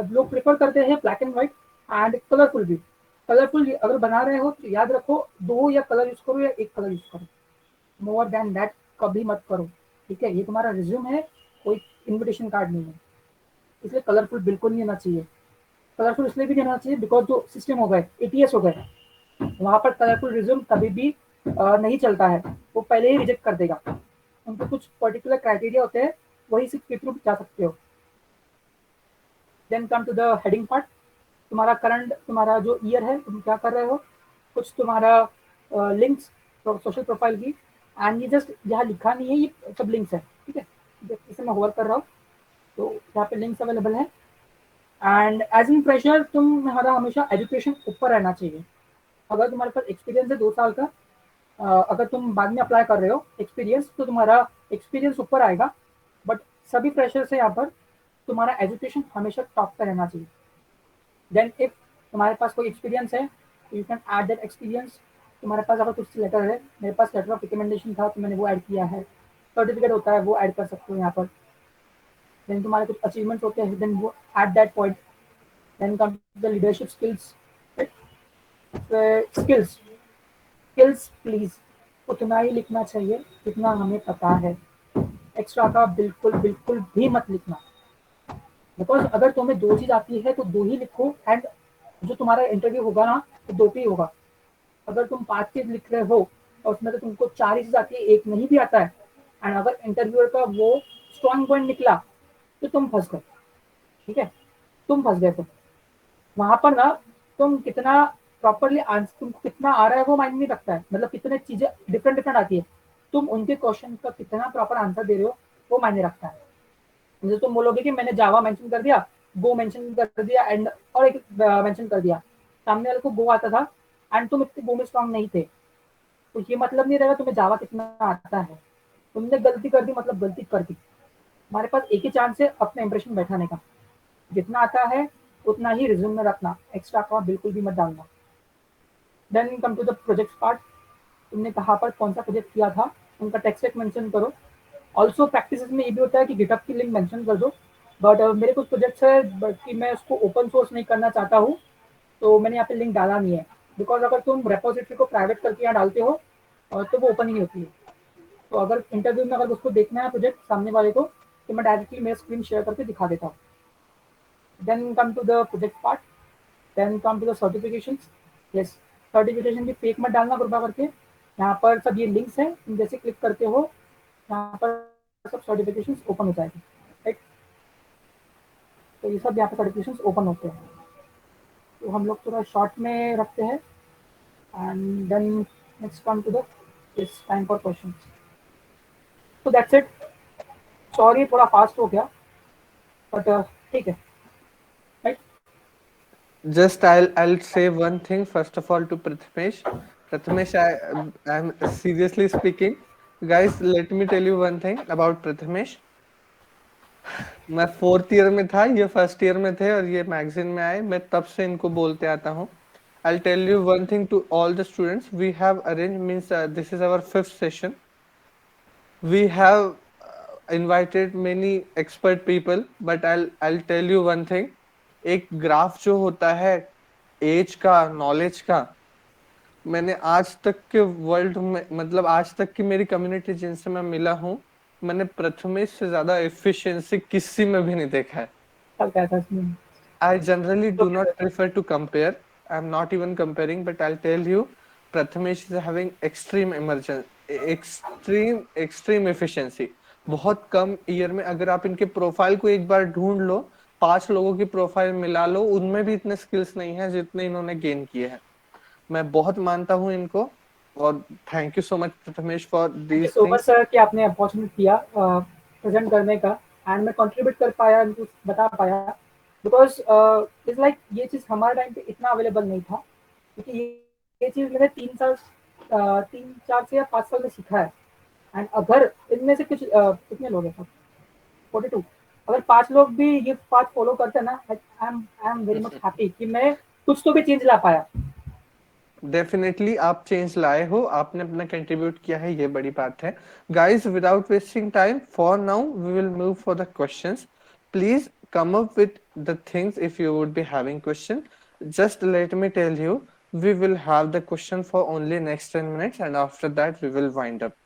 लोग प्रेफर करते हैं black and white and colourful भी। कलरफुल अगर बना रहे हो तो याद रखो, दो या कलर यूज करो या एक कलर यूज करो, मोर देन दैट कभी मत करो, ठीक है? ये तुम्हारा रिज्यूम है, कोई इनविटेशन कार्ड नहीं है, इसलिए कलरफुल बिल्कुल नहीं होना चाहिए। कलरफुल इसलिए भी नहीं होना चाहिए बिकॉज जो सिस्टम हो गए, एटीएस हो गए, वहां पर कलरफुल रिज्यूम कभी भी नहीं चलता है, वो पहले ही रिजेक्ट कर देगा। उनको कुछ पर्टिकुलर क्राइटेरिया होते हैं, वही सिर्फ के थ्रू जा सकते हो। Then come to the heading part. तुम्हारा करंट, तुम्हारा जो ईयर है, तुम क्या कर रहे हो, कुछ तुम्हारा लिंक्स सोशल प्रोफाइल की, एंड ये जस्ट यहाँ लिखा नहीं है, ये सब लिंक्स है, ठीक है? जैसे मैं होवर कर रहा हूँ तो यहाँ पे लिंक्स अवेलेबल है। एंड एज इन फ्रेशर तुम्हारा हमेशा एजुकेशन ऊपर रहना चाहिए। अगर तुम्हारे पास एक्सपीरियंस है 2 साल का, अगर तुम बाद में अप्लाई कर रहे हो एक्सपीरियंस, तो तुम्हारा एक्सपीरियंस ऊपर आएगा। बट सभी फ्रेशर से यहाँ पर तुम्हारा एजुकेशन हमेशा टॉप पे रहना चाहिए। देन इफ तुम्हारे पास कोई एक्सपीरियंस है, you can add that experience. तुम्हारे पास अगर कुछ लेटर है, मेरे पास लेटर ऑफ रिकमेंडेशन था तो मैंने वो ऐड किया है। सर्टिफिकेट होता है वो ऐड कर सकते हो यहाँ पर। देन तुम्हारे कुछ अचीवमेंट होते हैं, देन वो at that point. Then come the leadership skills, skills. Skills please उतना ही लिखना चाहिए जितना हमें पता है, एक्स्ट्रा का बिल्कुल बिल्कुल भी मत लिखना। बिकॉज अगर तुम्हें 2 चीज आती है तो 2 ही लिखो, एंड जो तुम्हारा इंटरव्यू होगा ना, तो 2 पे ही होगा। अगर तुम 5 चीज लिख रहे हो और उसमें से तुमको 4 ही चीज आती है, एक नहीं भी आता है, एंड अगर इंटरव्यूअर का वो स्ट्रॉन्ग पॉइंट निकला, तो तुम फंस गए, ठीक है? तुम फंस गए। तो वहां पर ना, तुम कितना प्रॉपरली आंसर, तुमको कितना आ रहा है वो मायने नहीं रखता है, मतलब कितने चीजें डिफरेंट डिफरेंट आती है, तुम उनके क्वेश्चन का कितना प्रॉपर आंसर दे रहे हो वो मायने रखता है। जैसे तुम बोलोगे कि मैंने जावा मेंशन कर दिया, गो मेंशन कर दिया, एंड और एक मेंशन कर दिया, सामने वाले को गो आता था एंड तुम इतने गो में स्ट्रॉन्ग नहीं थे, तो ये मतलब नहीं रहेगा तुम्हें जावा कितना आता है। तुमने गलती कर दी मतलब गलती कर दी। हमारे पास एक ही चांस है अपना इंप्रेशन बैठाने का, जितना आता है उतना ही रिज्यूम में रखना, एक्स्ट्रा का बिल्कुल भी मत डालना। Then come to the project part. तुमने कहाँ पर कौन सा प्रोजेक्ट किया था, उनका टेक्स्ट मेंशन करो। ऑल्सो प्रैक्टिस में ये भी होता है कि गिटहब की लिंक मेंशन कर दो। बट मेरे कुछ प्रोजेक्ट्स है कि मैं उसको ओपन सोर्स नहीं करना चाहता हूँ, तो मैंने यहाँ पे लिंक डाला नहीं है। बिकॉज अगर तुम रेपोजिटरी को प्राइवेट करके यहाँ डालते हो तो वो ओपन ही नहीं होती है। तो अगर इंटरव्यू में अगर उसको देखना है प्रोजेक्ट सामने वाले को, तो मैं डायरेक्टली मेरा स्क्रीन शेयर करके दिखा देता हूँ। Then come to the project part. Then come to the certifications. Yes, certification भी फेक मत डालना कृपा करके। यहाँ पर सब ये लिंक्स हैं, तुम जैसे क्लिक करते हो यहाँ पर सब सर्टिफिकेशंस ओपन हो जाएगी, राइट? तो ये सब यहाँ पर सर्टिफिकेशंस ओपन होते हैं। तो हम लोग थोड़ा शॉर्ट में रखते हैं, and then next come to the इस टाइम फॉर क्वेश्चन। तो दैट्स इट। सॉरी थोड़ा फास्ट हो गया, बट ठीक है, right? Just I'll say one thing first of all to Prathamesh. Prathamesh, I'm seriously speaking. Guys, let me tell you one thing about Prathamesh. मैं 4th year में था, ये 1st year में थे और ये मैगजीन में आए। मैं तब से इनको बोलते आता हूँ। I'll tell you one thing to all the students. We have arranged, means this is our 5th session. We have invited many expert people, but I'll tell you one thing. एक ग्राफ जो होता है as का, knowledge का, मैंने आज तक के वर्ल्ड में, मतलब आज तक की मेरी कम्युनिटी जिनसे मैं मिला हूँ, मैंने प्रथमेश से ज्यादा एफिशिएंसी किसी में भी नहीं देखा है। चल क्या था इसमें? I generally do not prefer to compare. I'm not even comparing, but I'll tell you, Prathamesh is having extreme emergence, extreme efficiency. बहुत कम ईयर में अगर आप इनके प्रोफाइल को एक बार ढूंढ लो, 5 लोगों की प्रोफाइल मिला लो, उनमें भी इतने स्किल्स नहीं है जितने इन्होंने गेन किए हैं। मैं बहुत मानता हूँ इनको, और thank you so much Prathamesh for thank you these so much things. Sir कि आपने अपॉर्चुनिटी दिया प्रेजेंट करने का, एंड मैं कंट्रीब्यूट कर पाया, इनको बता पाया, बिकॉज इट्स लाइक ये चीज़ हमारे टाइम पे इतना अवेलेबल नहीं था, क्योंकि ये चीज़ मैंने 3 4 से या 5 साल में सीखा है। एंड अगर इनमें से कुछ कितने लोग हैं, 42, अगर 5 लोग भी ये बात फॉलो करते हैं ना, I am very much happy कि मैं कुछ तो भी चेंज ला पाया। डेफिनेटली आप चेंज लाए हो, आपने अपना कंट्रीब्यूट किया है, ये बड़ी बात है। Guys, without wasting time, for now we will move for the questions. Please come up with the things if you would be having question. Just let me tell you, we will have the question for only next 10 minutes, and after that we will wind up.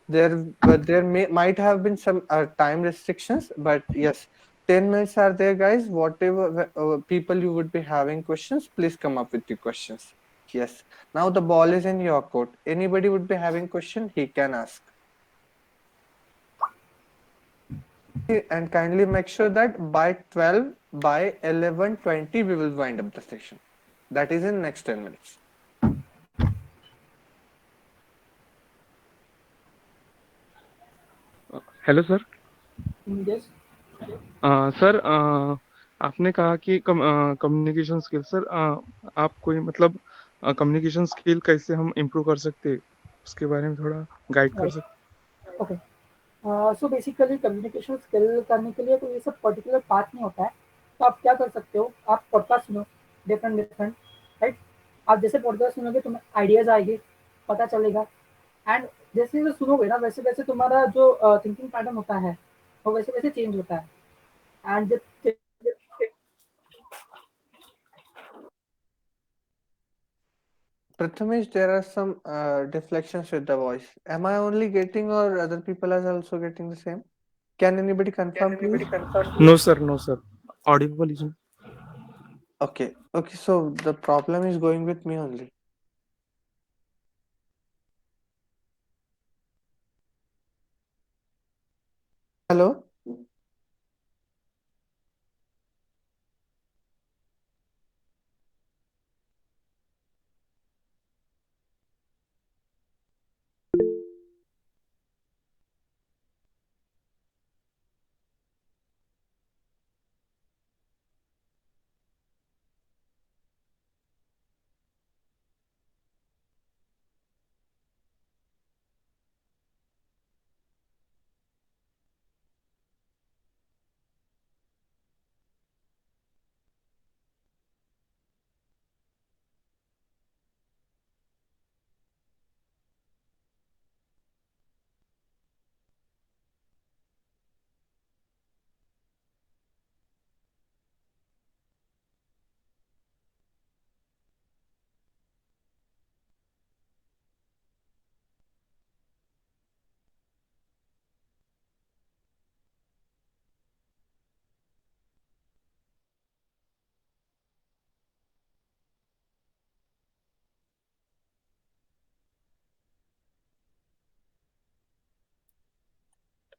There might have been some time restrictions, but yes, 10 minutes are there, guys. Whatever people you would be having questions, please come up with the questions. Yes, now the ball is in your court. Anybody would be having question, he can ask. And kindly make sure that by 12, by 11:20 we will wind up the session. That is in next 10 minutes. Hello sir. Yes sir, आपने कहा कि communication skill. Sir, आप कोई मतलब communication skill कैसे हम improve कर सकते हैं, उसके बारे में थोड़ा गाइड कर सकते okay. So basically communication skill करने के लिए कोई ये सब पर्टिकुलर पाथ नहीं होता है। तो आप क्या कर सकते हो, आप पॉडकास्ट सुनो, डिफरेंट डिफरेंट, राइट। आप जैसे पॉडकास्ट सुनोगे तुम्हें आइडियाज आएंगे, पता चलेगा। एंड जैसे जैसे सुनोगे ना, वैसे वैसे तुम्हारा जो थिंकिंग पैटर्न होता है वो वैसे वैसे चेंज होता है। एंड जब Prathamesh, there are some deflections with the voice. Am I only getting, or other people are also getting the same? Can anybody confirm, please? हैं। No sir, no sir, audible is. Okay, okay, so the problem is going with me only. Hello?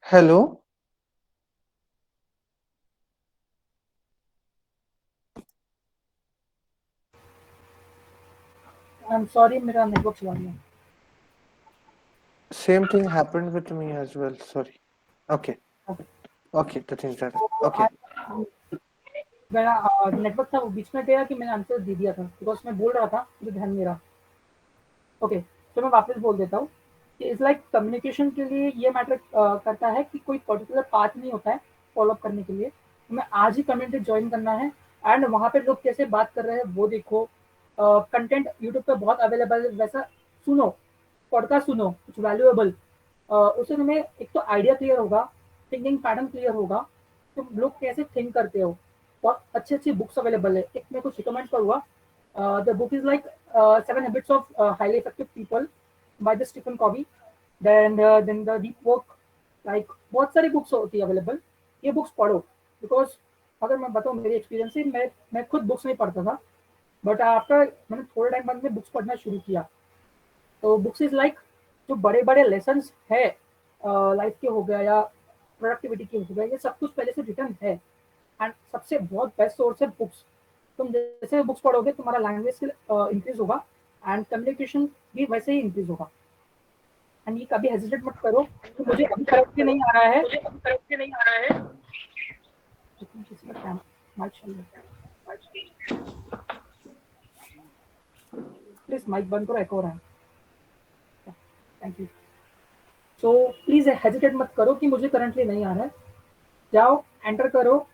Hello? I am sorry, मेरा network चला गया। Same thing happened with me as well. Sorry. Okay, okay, okay, the things are तो okay. मेरा network था वो बीच में गया कि मैंने आंसर दे दिया था, बिकॉज मैं बोल रहा था, मुझे ध्यान नहीं रहा। ओके, तो मैं वापस बोल देता हूँ कि इट्स लाइक कम्युनिकेशन के लिए ये मैटर करता है कि कोई पर्टिकुलर पाथ नहीं होता है फॉलो अप करने के लिए। तुम्हें आज ही कम्युनिटी ज्वाइन करना है, एंड वहाँ पे लोग कैसे बात कर रहे हैं वो देखो। कंटेंट यूट्यूब पे बहुत अवेलेबल है, वैसा सुनो, पॉडकास्ट सुनो कुछ वैल्यूएबल। उससे तुम्हें एक तो आइडिया क्लियर होगा, थिंकिंग पैटर्न क्लियर होगा, तुम लोग कैसे थिंक करते हो। बहुत अच्छी अच्छी बुक्स अवेलेबल है, एक मैं कुछ रिकमेंड करूँगा। The book is like 7 Habits of Highly Effective People by the Stephen Covey. Then the Deep Work, like बहुत सारी बुक्स होती है अवेलेबल। ये बुक्स पढ़ो, बिकॉज अगर मैं बताऊँ मेरी एक्सपीरियंस से, मैं खुद बुक्स नहीं पढ़ता था, बट आफ्टर मैंने थोड़े टाइम बाद में बुक्स पढ़ना शुरू किया। तो बुक्स इज लाइक जो बड़े बड़े लेसन है लाइफ के हो गया या प्रोडक्टिविटी के हो गया, ये सब कुछ पहले से रिटर्न है। एंड सबसे बहुत बेस्ट सोर्स है बुक्स। तुम जैसे बुक्स पढ़ोगे तुम्हारा लैंग्वेज स्किल इंक्रीज होगा, एंड कम्युनिकेशन भी वैसे ही इंक्रीज होगा। एंड ये कभी हेजिटेट मत करो कि मुझे अभी करेक्ट नहीं आ रहा है। किसी का काम माइक चल रहा है, प्लीज माइक बंद करो, एको हो रहा है। Thank you. So please hesitate मत करो कि मुझे करंटली नहीं आ रहा है, जाओ एंटर करो।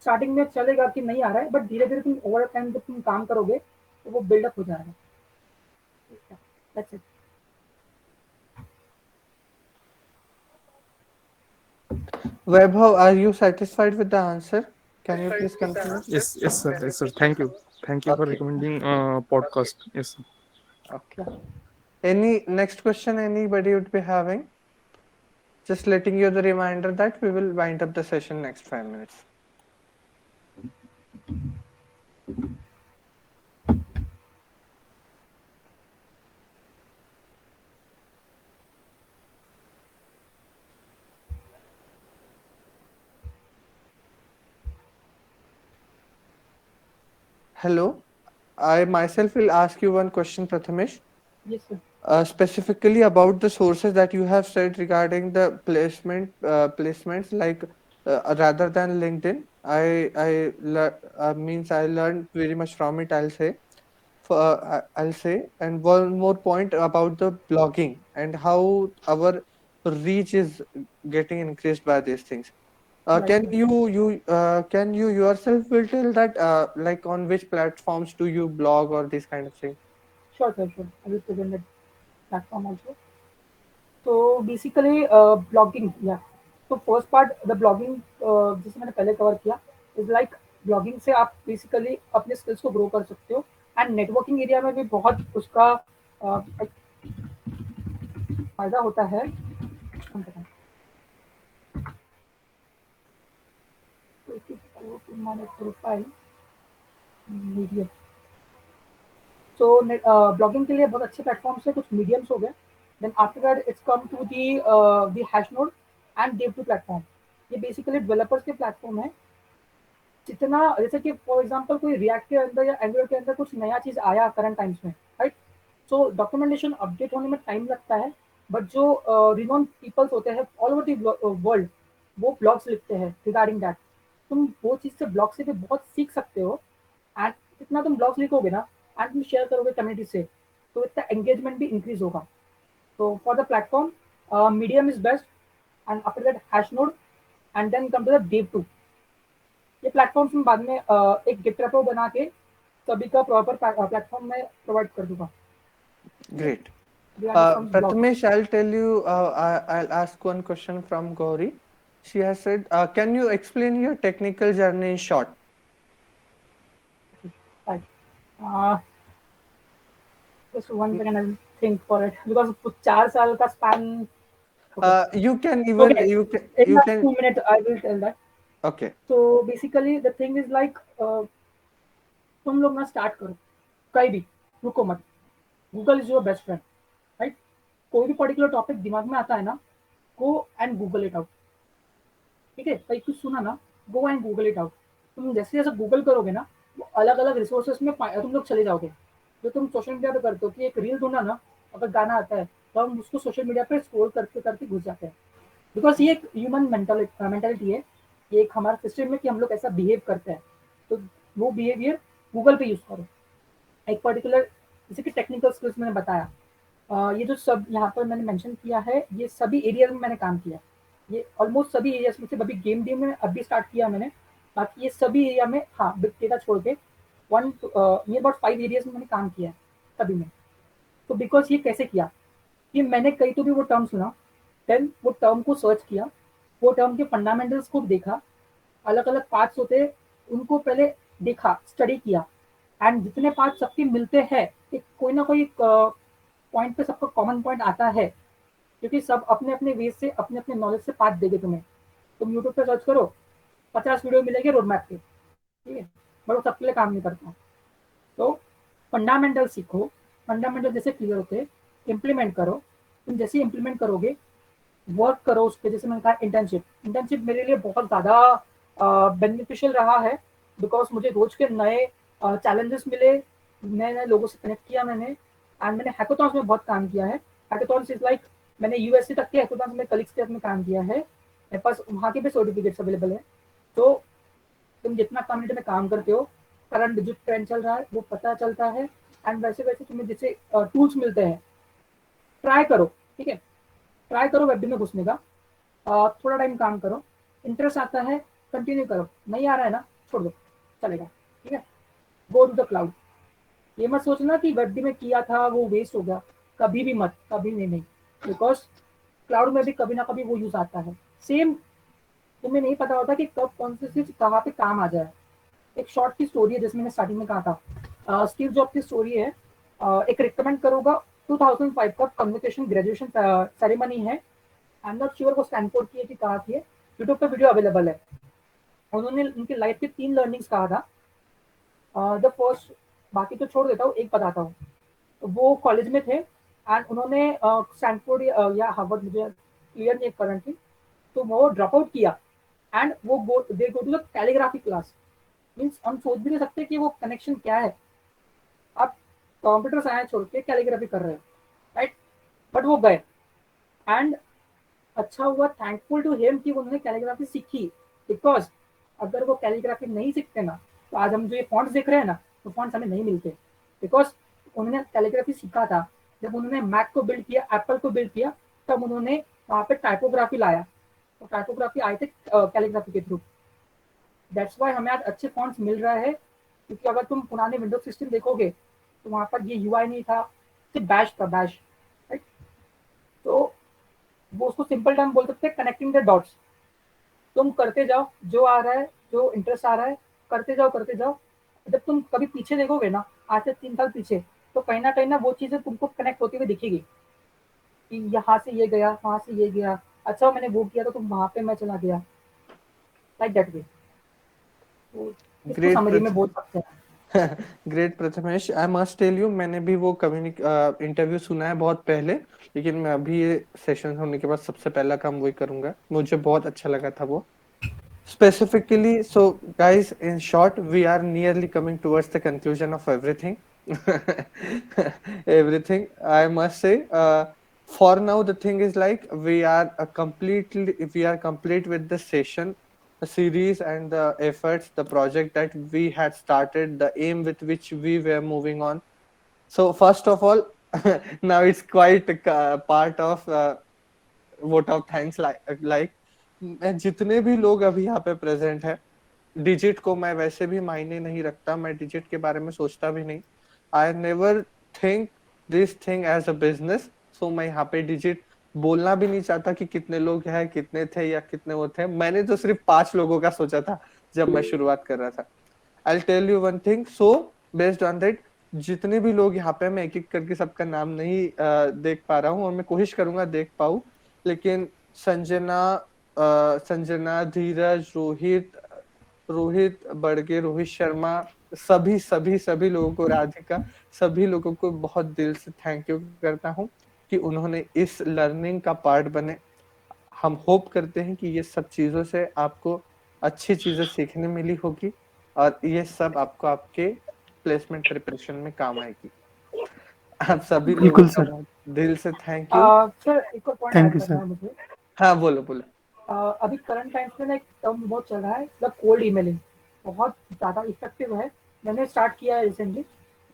स्टार्टिंग में चलेगा कि नहीं आ रहा है, बट धीरे धीरे तुम ओवर टाइम जब तुम काम करोगे तो वो बिल्डअप हो जाएगा। That's it. Vaibhav, are you satisfied with the answer? Can you please continue? Yes, yes, sir. Yes, sir. Thank you. Thank you for Okay. recommending podcast. Yes, sir. Okay. Any next question anybody would be having? Just letting you the reminder that we will wind up the session next 5 minutes. Hello. I myself will ask you one question, Prathamesh. Yes, sir. Specifically about the sources that you have said regarding the placements, like rather than LinkedIn. Means I learned very much from it, I'll say. I'll say. And one more point about the blogging and how our reach is getting increased by these things. Right, Can sir. you yourself will tell that like on which platforms do you blog or this kind of thing? Sure, sir, sure. I will present that platform also. तो basically blogging या तो first part the blogging जिसे मैंने पहले cover किया is like blogging से आप basically अपने स्किल्स को ग्रो कर सकते हो। एंड नेटवर्किंग एरिया में भी बहुत उसका फायदा होता है। प्रोफाइल मीडियम, सो ब्लॉगिंग के लिए बहुत अच्छे प्लेटफॉर्म्स है, कुछ मीडियम्स हो गए। Then after that it's come to the Hashnode and dev to platform. ये बेसिकली डेवलपर्स के प्लेटफॉर्म है। जितना जैसे कि फॉर एग्जांपल कोई रिएक्ट के अंदर या एंगुलर के अंदर कुछ नया चीज आया करंट टाइम्स में, राइट, सो डॉक्यूमेंटेशन अपडेट होने में टाइम लगता है, बट जो रिनोन पीपल्स होते हैं ऑल ओवर दी वर्ल्ड वो ब्लॉग्स लिखते हैं रिगार्डिंग दैट। तुम वो चीज से ब्लॉग से भी बहुत सीख सकते हो। एंड जितना तुम ब्लॉग्स लिखोगे ना एंड तुम शेयर करोगे कम्युनिटी से, तो इतना एंगेजमेंट भी इंक्रीज होगा। तो for the platform medium is best, and after that Hashnode, and then come to the dev to. ये प्लेटफॉर्म्स में बाद में एक गिट रेपो बना के सभी का प्रॉपर प्लेटफॉर्म में प्रोवाइड कर दूंगा। Great. We are some blog. Prathamesh, I'll tell you, I'll ask one question from Gauri. She has said, can you explain your technical journey in short? Right. Just one second, I'll think for it because 4 साल का span. You can even, Okay. you In can, 2 minutes, I will tell that. okay. So basically, the thing is like, तुम लोग ना start करो कहीं भी, रुको मत। Google is your best friend, right. कोई भी पर्टिकुलर टॉपिक दिमाग में आता है ना, go and Google it out. ठीक है, कहीं कुछ सुना ना, go and Google it out. तुम जैसे जैसे गूगल करोगे ना, वो अलग अलग रिसोर्सेस में तुम लोग चले जाओगे। जो तुम सोशल मीडिया पे करते हो कि एक रील ढूंढा ना, अगर गाना आता है तो हम उसको सोशल मीडिया पे स्क्रॉल करते करते घुस जाते हैं। बिकॉज ये एक ह्यूमन मेंटालिटी है, ये एक हमारा सिस्टम है कि हम लोग ऐसा बिहेव करते हैं। तो वो बिहेवियर गूगल पे यूज करो। एक पर्टिकुलर जैसे कि टेक्निकल स्किल्स मैंने बताया, ये जो सब यहाँ पर मैंने मेंशन किया है, ये सभी एरियाज में मैंने काम किया। ये ऑलमोस्ट सभी एरियाज में से, अभी गेम डे में अभी स्टार्ट किया मैंने, बाकी ये सभी एरिया में, हाँ बिग डेटा छोड़ के नियर अबाउट 5 एरियाज में मैंने काम किया है सभी में। तो बिकॉज ये कैसे किया कि मैंने कहीं तो भी वो टर्म सुना, देन वो टर्म को सर्च किया, वो टर्म के फंडामेंटल्स को देखा, अलग अलग पार्ट्स होते हैं उनको पहले देखा, स्टडी किया। एंड जितने पार्ट सबके मिलते हैं, एक कोई ना कोई पॉइंट पे सबका कॉमन पॉइंट आता है, क्योंकि सब अपने अपने वे से अपने अपने नॉलेज से पार्ट देंगे तुम्हें। तुम यूट्यूब पे सर्च करो, 50 वीडियो मिलेंगे रोड मैप के, ठीक है, बट वो सबके लिए काम नहीं करता। तो फंडामेंटल सीखो, फंडामेंटल जैसे क्लियर होते इम्प्लीमेंट करो। तुम जैसे इम्प्लीमेंट करोगे, वर्क करो उस पर। जैसे मैंने कहा इंटर्नशिप मेरे लिए बहुत ज़्यादा बेनिफिशियल रहा है, बिकॉज मुझे रोज के नए चैलेंजेस मिले, नए नए लोगों से कनेक्ट किया मैंने, एंड मैंने हैकाथॉन्स में बहुत काम किया है। हैकाथॉन्स इज लाइक मैंने यूएसए तक के हैकाथॉन्स में कलीग्स के साथ में काम किया है, मेरे पास वहाँ के भी सर्टिफिकेट्स अवेलेबल है। तो तुम जितना कम्युनिटी में काम करते हो, करंट जो ट्रेंड चल रहा है वो पता चलता है, एंड वैसे वैसे तुम्हें जैसे टूल्स मिलते हैं, ट्राई करो, ठीक है, ट्राई करो वेब में घुसने का। थोड़ा टाइम काम करो, इंटरेस्ट आता है कंटिन्यू करो, नहीं आ रहा है ना छोड़ दो, चलेगा, ठीक है। Go to the cloud. ये मत सोचना कि वेब में किया था वो वेस्ट हो गया, कभी भी मत, कभी नहीं, बिकॉज क्लाउड में भी कभी ना कभी वो यूज आता है। सेम तुम्हें नहीं पता होता कि कब कौन सी चीज कहाँ पे काम आ जाए। एक शॉर्ट की स्टोरी है, जिसमें मैंने स्टार्टिंग में कहा था, स्टीव जॉब की स्टोरी है। एक रिकमेंड करूंगा, 2005 का कम्युनिकेशन ग्रेजुएशन सेरेमनी है। आई एम नॉट श्योर वो स्टैनफोर्ड की है कि कहाँ की है, यूट्यूब पे वीडियो अवेलेबल है। उन्होंने उनकी लाइफ की 3 लर्निंग्स कहा था। द फर्स्ट, बाकी तो छोड़ देता हूँ, एक बताता हूँ। वो कॉलेज में थे एंड उन्होंने स्टैनफोर्ड या हार्वर्ड, मुझे क्लियर नहीं है करंटली, तो वो ड्रॉप आउट किया एंड वो they go to the calligraphy class. Means हम सोच भी नहीं सकते कि वो कनेक्शन क्या है। आप कंप्यूटर साइंस छोड़ के कैलीग्राफी कर रहे हो, राइट, बट वो गए एंड अच्छा हुआ, थैंकफुल टू हिम कि उन्होंने कैलीग्राफी सीखी। बिकॉज अगर वो कैलीग्राफी नहीं सीखते ना, तो आज हम जो ये फॉन्ट्स देख रहे हैं ना, तो फॉन्ट्स हमें नहीं मिलते। बिकॉज उन्होंने कैलीग्राफी सीखा था। जब उन्होंने मैक को बिल्ड किया, एप्पल को बिल्ड किया, तब उन्होंने वहाँ पे टाइपोग्राफी लाया। तो टाइपोग्राफी आए थे कैलीग्राफी के थ्रू। दैट्स वाई हमें आज अच्छे फॉन्ट्स मिल रहा है, क्योंकि अगर तुम पुराने विंडोज सिस्टम देखोगे तो वहाँ पर ये यूआई नहीं था, सिर्फ बैश था, बैश, राइट। तो वो उसको सिंपल टर्म बोल सकते हैं, कनेक्टिंग द डॉट्स। तुम करते जाओ, जो आ रहा है, जो इंटरेस्ट आ रहा है, करते जाओ करते जाओ। जब तुम कभी पीछे देखोगे ना, आज से 3 साल पीछे, तो कहीं ना वो चीजें तुमको कनेक्ट होती हुई दिखेगी कि यहाँ से ये गया, वहां से ये गया, अच्छा मैंने वो किया तो तुम वहां पे मैं चला गया, लाइक दैट वे। तो इसको Great, समरी में बोल सकते हैं। Great Prathamesh, I must tell you, मैंने भी वो इंटरव्यू सुना है बहुत पहले, लेकिन मैं अभी ये सेशन होने के बाद सबसे पहला काम वही करूंगा। मुझे बहुत अच्छा लगा था वो specifically. So guys, in short, we are nearly coming towards the conclusion of everything. Everything, I must say, for now the thing is like we are complete with the session, the series, and the efforts, the project that we had started, the aim with which we were moving on. So first of all, now it's quite a part of vote of thanks, like मैं जितने भी लोग अभी यहाँ पे present है, digit को मैं वैसे भी मायने नहीं रखता, मैं डिजिट के बारे में सोचता भी नहीं। I never think this thing as a business. So मैं यहाँ पे डिजिट बोलना भी नहीं चाहता कि कितने लोग हैं, कितने थे या कितने वो थे। मैंने तो सिर्फ 5 लोगों का सोचा था जब मैं शुरुआत कर रहा था। I tell you one thing, so based on that, जितने भी लोग यहाँ पे, मैं एक एक करके सबका नाम नहीं देख पा रहा हूँ, और मैं कोशिश करूंगा देख पाऊँ, लेकिन संजना, संजना, धीरज, रोहित, रोहित बड़गे, रोहित शर्मा, सभी सभी सभी लोगों को, राधिका, सभी लोगों को बहुत दिल से थैंक यू करता हूँ कि उन्होंने इस लर्निंग का पार्ट बने। हम होप करते हैं कि ये सब चीजों से आपको अच्छी चीजें सीखने मिली होगी, और ये सब आपको आपके प्लेसमेंट प्रिपरेशन में काम आएगी। आप सभी लोगों बिल्कुल का सर। बहुत दिल से थैंक यू। सर एक और पॉइंट थैंक ऐड यू करना सर। है मुझे। हाँ, बोलो बोलो। अभी करंट टाइम्स में ना एक टर्म बहुत चल रहा है, द कोल्ड ईमेलिंग। बहुत ज़्यादा इफेक्टिव है, मैंने स्टार्ट किया है रिसेंटली।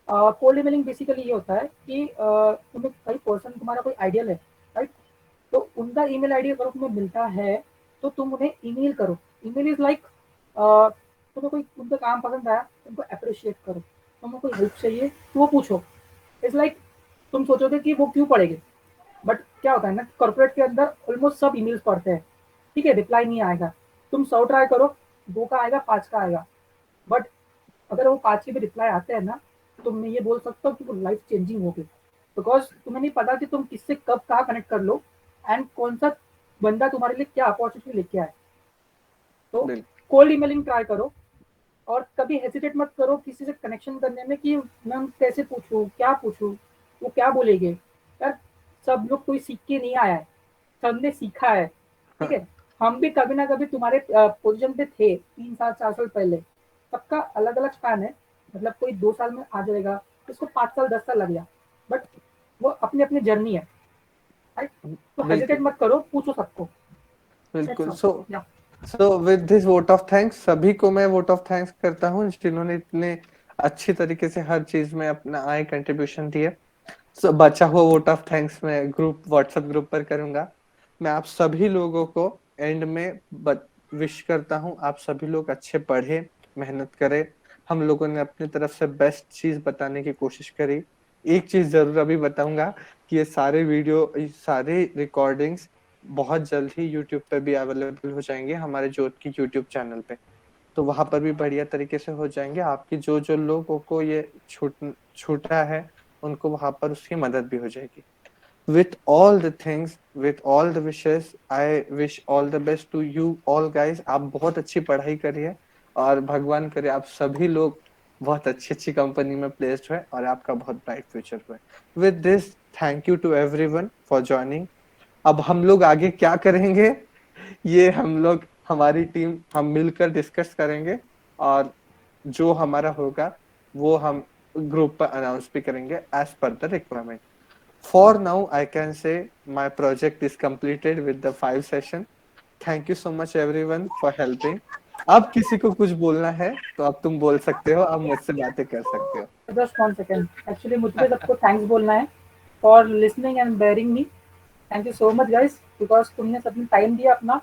कोल्ड ईमेलिंग बेसिकली ये होता है कि तुम्हें कोई पर्सन, तुम्हारा कोई आइडियल है, राइट, तो उनका ईमेल आईडी अगर तुम्हें मिलता है तो तुम उन्हें ईमेल करो। ईमेल इज लाइक, तुम्हें कोई उनका काम पसंद आया, उनको अप्रिशिएट करो, तुम्हें कोई हेल्प चाहिए तो वो पूछो। इट्स लाइक तुम सोचोगे कि वो क्यों पढ़ेंगे, बट क्या होता है ना, कॉर्पोरेट के अंदर ऑलमोस्ट सब ईमेल्स पढ़ते हैं, ठीक है, रिप्लाई नहीं आएगा। तुम 100 ट्राई करो, 2 का आएगा, 5 का आएगा, बट अगर वो 5 के भी रिप्लाई आते हैं ना, तो मैं ये बोल सकता हूँ कि वो लाइफ चेंजिंग होगी। बिकॉज तुम्हें नहीं पता कि तुम किससे कब कहाँ कनेक्ट कर लो, एंड कौन सा बंदा तुम्हारे लिए क्या अपॉर्चुनिटी लेके आए। तो बिल्कुल। कोल्ड ईमेलिंग ट्राई करो, और कभी हेजिटेट मत करो किसी से कनेक्शन करने में कि मैं कैसे पूछूं, क्या पूछूं, वो क्या बोलेंगे। यार, सब लोग कोई सीख के नहीं आया है, सबने सीखा है, ठीक है। हम भी कभी ना कभी तुम्हारे पोजीशन पे थे 3 साल 4 साल पहले। सबका अलग अलग स्पैन है, मतलब कोई 2 साल में आ जाएगा, उसको 5 साल 10 साल लग गया। बट वो अपनी अपनी जर्नी है, राइट? तो हेजिटेट बिल्कुल मत करो, पूछो सबको। बिल्कुल। That's all. So Yeah. So with this vote of thanks, सभी को मैं वोट ऑफ थैंक्स करता हूँ जिन्होंने इतने अच्छी तरीके से हर चीज में अपना आए कंट्रीब्यूशन दिए। सो बचा हुआ वोट ऑफ थैंक्स मैं ग्रुप व्हाट्सएप ग्रुप पर करूंगा। मैं आप सभी लोगों को एंड में विश करता हूँ, आप सभी लोग अच्छे पढ़े, मेहनत करें। हम लोगों ने अपनी तरफ से बेस्ट चीज बताने की कोशिश करी। एक चीज जरूर अभी बताऊंगा कि ये सारे वीडियो, ये सारे रिकॉर्डिंग्स बहुत जल्द ही यूट्यूब पे भी अवेलेबल हो जाएंगे, हमारे जोत की यूट्यूब चैनल पे। तो वहां पर भी बढ़िया तरीके से हो जाएंगे। आपकी जो जो लोगों को ये छूटा है उनको वहां पर उसकी मदद भी हो जाएगी। With all the things, with all the wishes, I wish all the best to you all guys। आप बहुत अच्छी पढ़ाई करिए और भगवान करे आप सभी लोग बहुत अच्छी अच्छी कंपनी में प्लेस्ड हुए और आपका बहुत ब्राइट फ्यूचर हुए। With this, thank you to everyone for joining। अब हम लोग आगे क्या करेंगे, ये हम लोग हमारी टीम हम मिलकर डिस्कस करेंगे और जो हमारा होगा वो हम ग्रुप पर अनाउंस भी करेंगे as per the requirement. For now, I can say my project is completed with the 5 session। Thank you so much everyone for helping। अब किसी को कुछ बोलना है तो अब तुम बोल सकते हो, अब मुझसे बातें कर सकते हो। जस्ट 1 सेकेंड, एक्चुअली मुझे सबको थैंक्स बोलना है for listening and bearing me. Thank you so much guys, because तुमने सबने टाइम दिया अपना,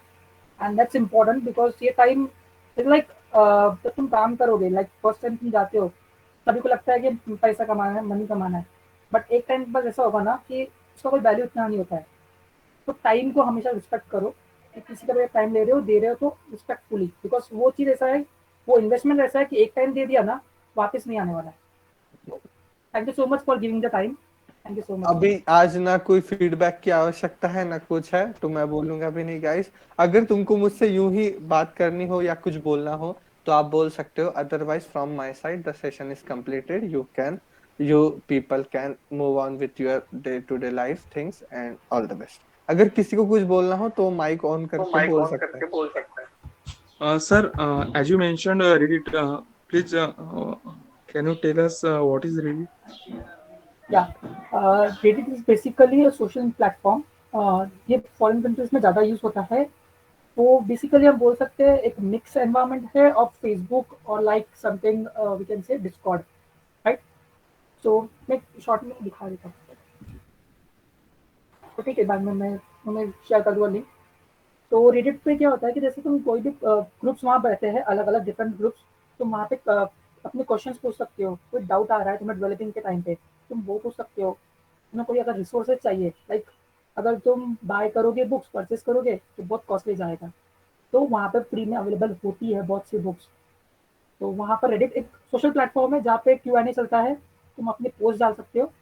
एंड दैट्स इम्पोर्टेंट। बिकॉज ये टाइम इज लाइक, जब तुम काम करोगे, लाइक फर्स्ट टाइम तुम जाते हो, सभी को लगता है कि पैसा कमाना है, मनी कमाना है, बट एक टाइम पर ऐसा होगा ना कि उसका कोई वैल्यू इतना नहीं होता है। तो टाइम को हमेशा रिस्पेक्ट करो कि किसी का भी टाइम ले रहे हो, दे रहे हो तो रिस्पेक्टफुली, बिकॉज वो चीज़ ऐसा है, वो इन्वेस्टमेंट ऐसा है कि एक टाइम दे दिया ना, वापस नहीं आने वाला है। Thank you so much for giving the time. Thank you so much. अभी आज ना कोई फीडबैक की आवश्यकता है ना कुछ है, तो मैं बोलूंगा भी नहीं गाइस। अगर तुमको मुझसे यूं ही बात करनी हो या कुछ बोलना हो तो आप बोल सकते हो। Otherwise from my side the session is completed. You people can move on with your day to day life things and all the best. अगर किसी को कुछ बोलना हो तो माइक ऑन करके बोल सकता है। Sir, as you mentioned Reddit, please can you tell us what is Reddit? या Reddit is basically social platform. ये फॉरेन कंट्रीज में ज़्यादा यूज होता है। वो बेसिकली हम बोल सकते हैं एक मिक्स एनवायरनमेंट है ऑफ फेसबुक और like something we can say Discord, right? So मैं शॉर्ट में दिखा देता हूँ, तो ठीक है, बाद में मैं तुम्हें शेयर कर दूँगा लिंक। तो रेडिट पे क्या होता है कि जैसे तुम कोई भी ग्रुप्स वहाँ रहते हैं, अलग अलग डिफरेंट ग्रुप्स, तुम वहाँ पे अपने क्वेश्चंस पूछ सकते हो। कोई डाउट आ रहा है तुम्हें डेवलपिंग के टाइम पे, तुम वो पूछ सकते हो। तुम्हें कोई अगर रिसोर्सेज चाहिए, लाइक अगर तुम बाय करोगे, बुक्स परचेज करोगे तो बहुत कॉस्टली जाएगा, तो वहाँ पे फ्री में अवेलेबल होती है बहुत सी बुक्स। तो वहाँ पर रेडिट एक सोशल प्लेटफॉर्म है जहाँ पे Q&A चलता है, तुम अपने पोस्ट डाल सकते हो।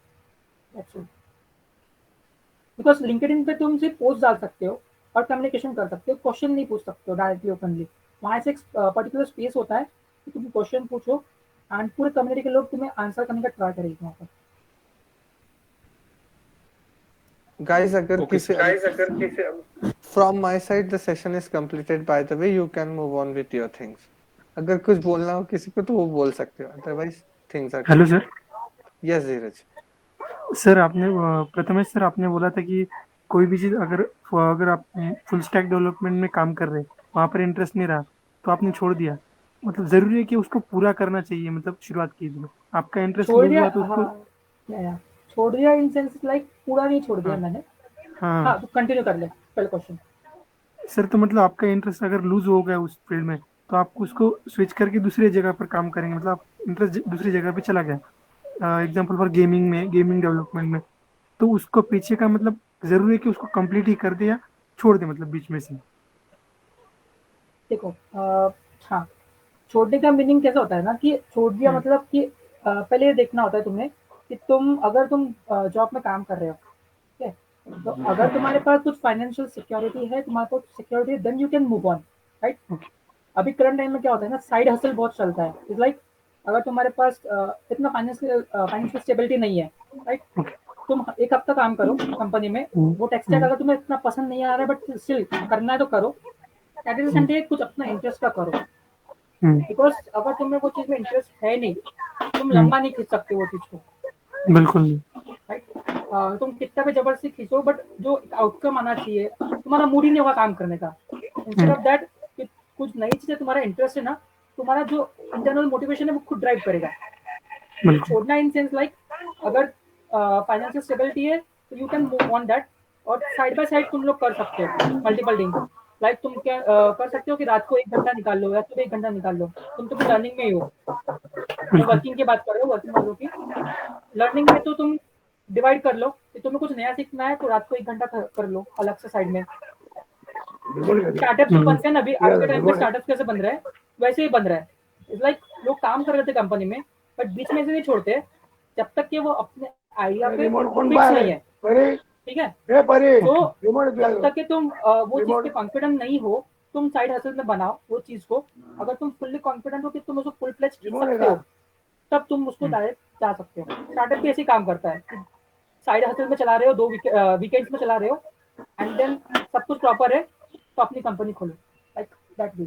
बिकॉज लिंक्डइन पे तुम सिर्फ पोस्ट डाल सकते हो और कम्युनिकेशन कर सकते हो, क्वेश्चन नहीं पूछ सकते हो डायरेक्टली ओपनली। वहाँ से एक पर्टिकुलर स्पेस होता है कि तुम क्वेश्चन पूछो एंड पूरे कम्युनिटी के लोग तुम्हें आंसर करने का ट्राई करेंगे वहाँ पर। गाइस अगर Okay, किसी from my side the session is completed by the way, you can move on with your things. अगर कुछ बोलना हो किसी को तो वो बोल सकते हो, otherwise things are hello clear. Sir. Yes Dheeraj. Sir आपने प्रथमेश सर आपने बोला था कि कोई भी चीज़ अगर अगर आप फुल स्टैक डेवलपमेंट में काम कर रहे हैं, वहाँ पर इंटरेस्ट नहीं रहा तो आपने छोड़ दिया, मतलब ज़रूरी है कि उसको पूरा करना चाहिए, मतलब शुरुआत कीजिए, आपका इंटरेस्ट छोड़ लूज दिया, हुआ तो उसको। हाँ, या छोड़ दिया इन सेंस लाइक पूरा नहीं छोड़ दिया हाँ मैंने। हाँ हाँ, तो कंटिन्यू कर ले पहले क्वेश्चन। सर, तो मतलब आपका इंटरेस्ट अगर लूज हो गया उस फील्ड में तो आप उसको स्विच करके दूसरी जगह पर काम करेंगे, मतलब आप इंटरेस्ट दूसरी जगह पे चला गया, एग्जाम्पल फॉर गेमिंग में, गेमिंग डेवलपमेंट में, तो उसको पीछे का मतलब जरूरी है कि उसको कंप्लीट ही कर दे या छोड़ दे, मतलब बीच में से। देखो, हाँ, छोड़ने का मीनिंग कैसा होता है ना कि छोड़ दिया हम्म, मतलब कि पहले ये देखना होता है तुम्हें कि तुम अगर तुम जॉब में काम कर रहे हो, ठीक है, तो अगर तुम्हारे पास कुछ फाइनेंशियल सिक्योरिटी है, तुम्हारे पास सिक्योरिटी है, then you can move on, right? Okay. अभी करंट टाइम में क्या होता है ना, साइड हसल बहुत चलता है। इज लाइक अगर तुम्हारे पास इतना फाइनेंशियल स्टेबिलिटी नहीं है, राइट, ओके। तुम एक हफ्ता काम करो कंपनी में, हम्म, वो टेक स्टैक हम्म, अगर तुम्हें इतना पसंद नहीं आ रहा है बट स्टिल करना है तो करो। At the same hmm, time कुछ अपना इंटरेस्ट का करो, हम्म, बिकॉज अगर तुम्हें वो चीज़ में इंटरेस्ट है नहीं, तुम हम्म, लंबा नहीं खींच सकते वो चीज़ को, बिल्कुल नहीं। राइट? तुम कितना भी जबरदस्ती खींचो, बट जो आउटकम आना चाहिए, तुम्हारा मूड ही नहीं होगा काम करने का। इंस्टेड ऑफ दैट कुछ नई चीजें तुम्हारा इंटरेस्ट है ना, तुम्हारा जो इंटरनल मोटिवेशन है वो खुद ड्राइव करेगा। बिल्कुल छोड़ना इन सेंस लाइक, अगर फाइनेंशियल स्टेबिलिटी है तो you can move on that, और साइड बाय साइड तुम लोग कर सकते हो मल्टीपल थिंग्स। लाइक तुम क्या कर सकते हो कि रात को 1 घंटा निकाल लो या सुबह 1 घंटा निकाल लो। तुम तो लर्निंग में ही हो, मैं बिल्कुल वर्किंग की बात कर रहा हूँ, वर्किंग वालों की। लर्निंग में तो तुम डिवाइड कर लो कि तुम्हें कुछ नया सीखना है तो रात को 1 घंटा कर लो अलग से साइड में। स्टार्टअप जो बनते हैं ना, अभी आज के टाइम पे स्टार्टअप कैसे बन रहा है वैसे ही बन रहा है। इट्स लाइक लोग काम कर रहे थे कंपनी में, बट बीच में से नहीं छोड़ते जब तक कि वो अपने आइडिया पे फिक्स नहीं है, ठीक है। तो जब तक कि तुम वो चीज पे कॉन्फिडेंट नहीं हो, तुम साइड हसल में बनाओ वो चीज को। अगर तुम फुल्ली कॉन्फिडेंट हो कि तुम उसको फुल फ्लेज खींच सकते हो, तब तुम उसको डायरेक्ट जा सकते हो। स्टार्टअप भी ऐसे ही काम करता है, साइड हसल में चला रहे हो, 2 वीकेंड्स में चला रहे हो, एंड देन सब कुछ प्रॉपर है तो अपनी कंपनी खोलो, लाइक दैट वे।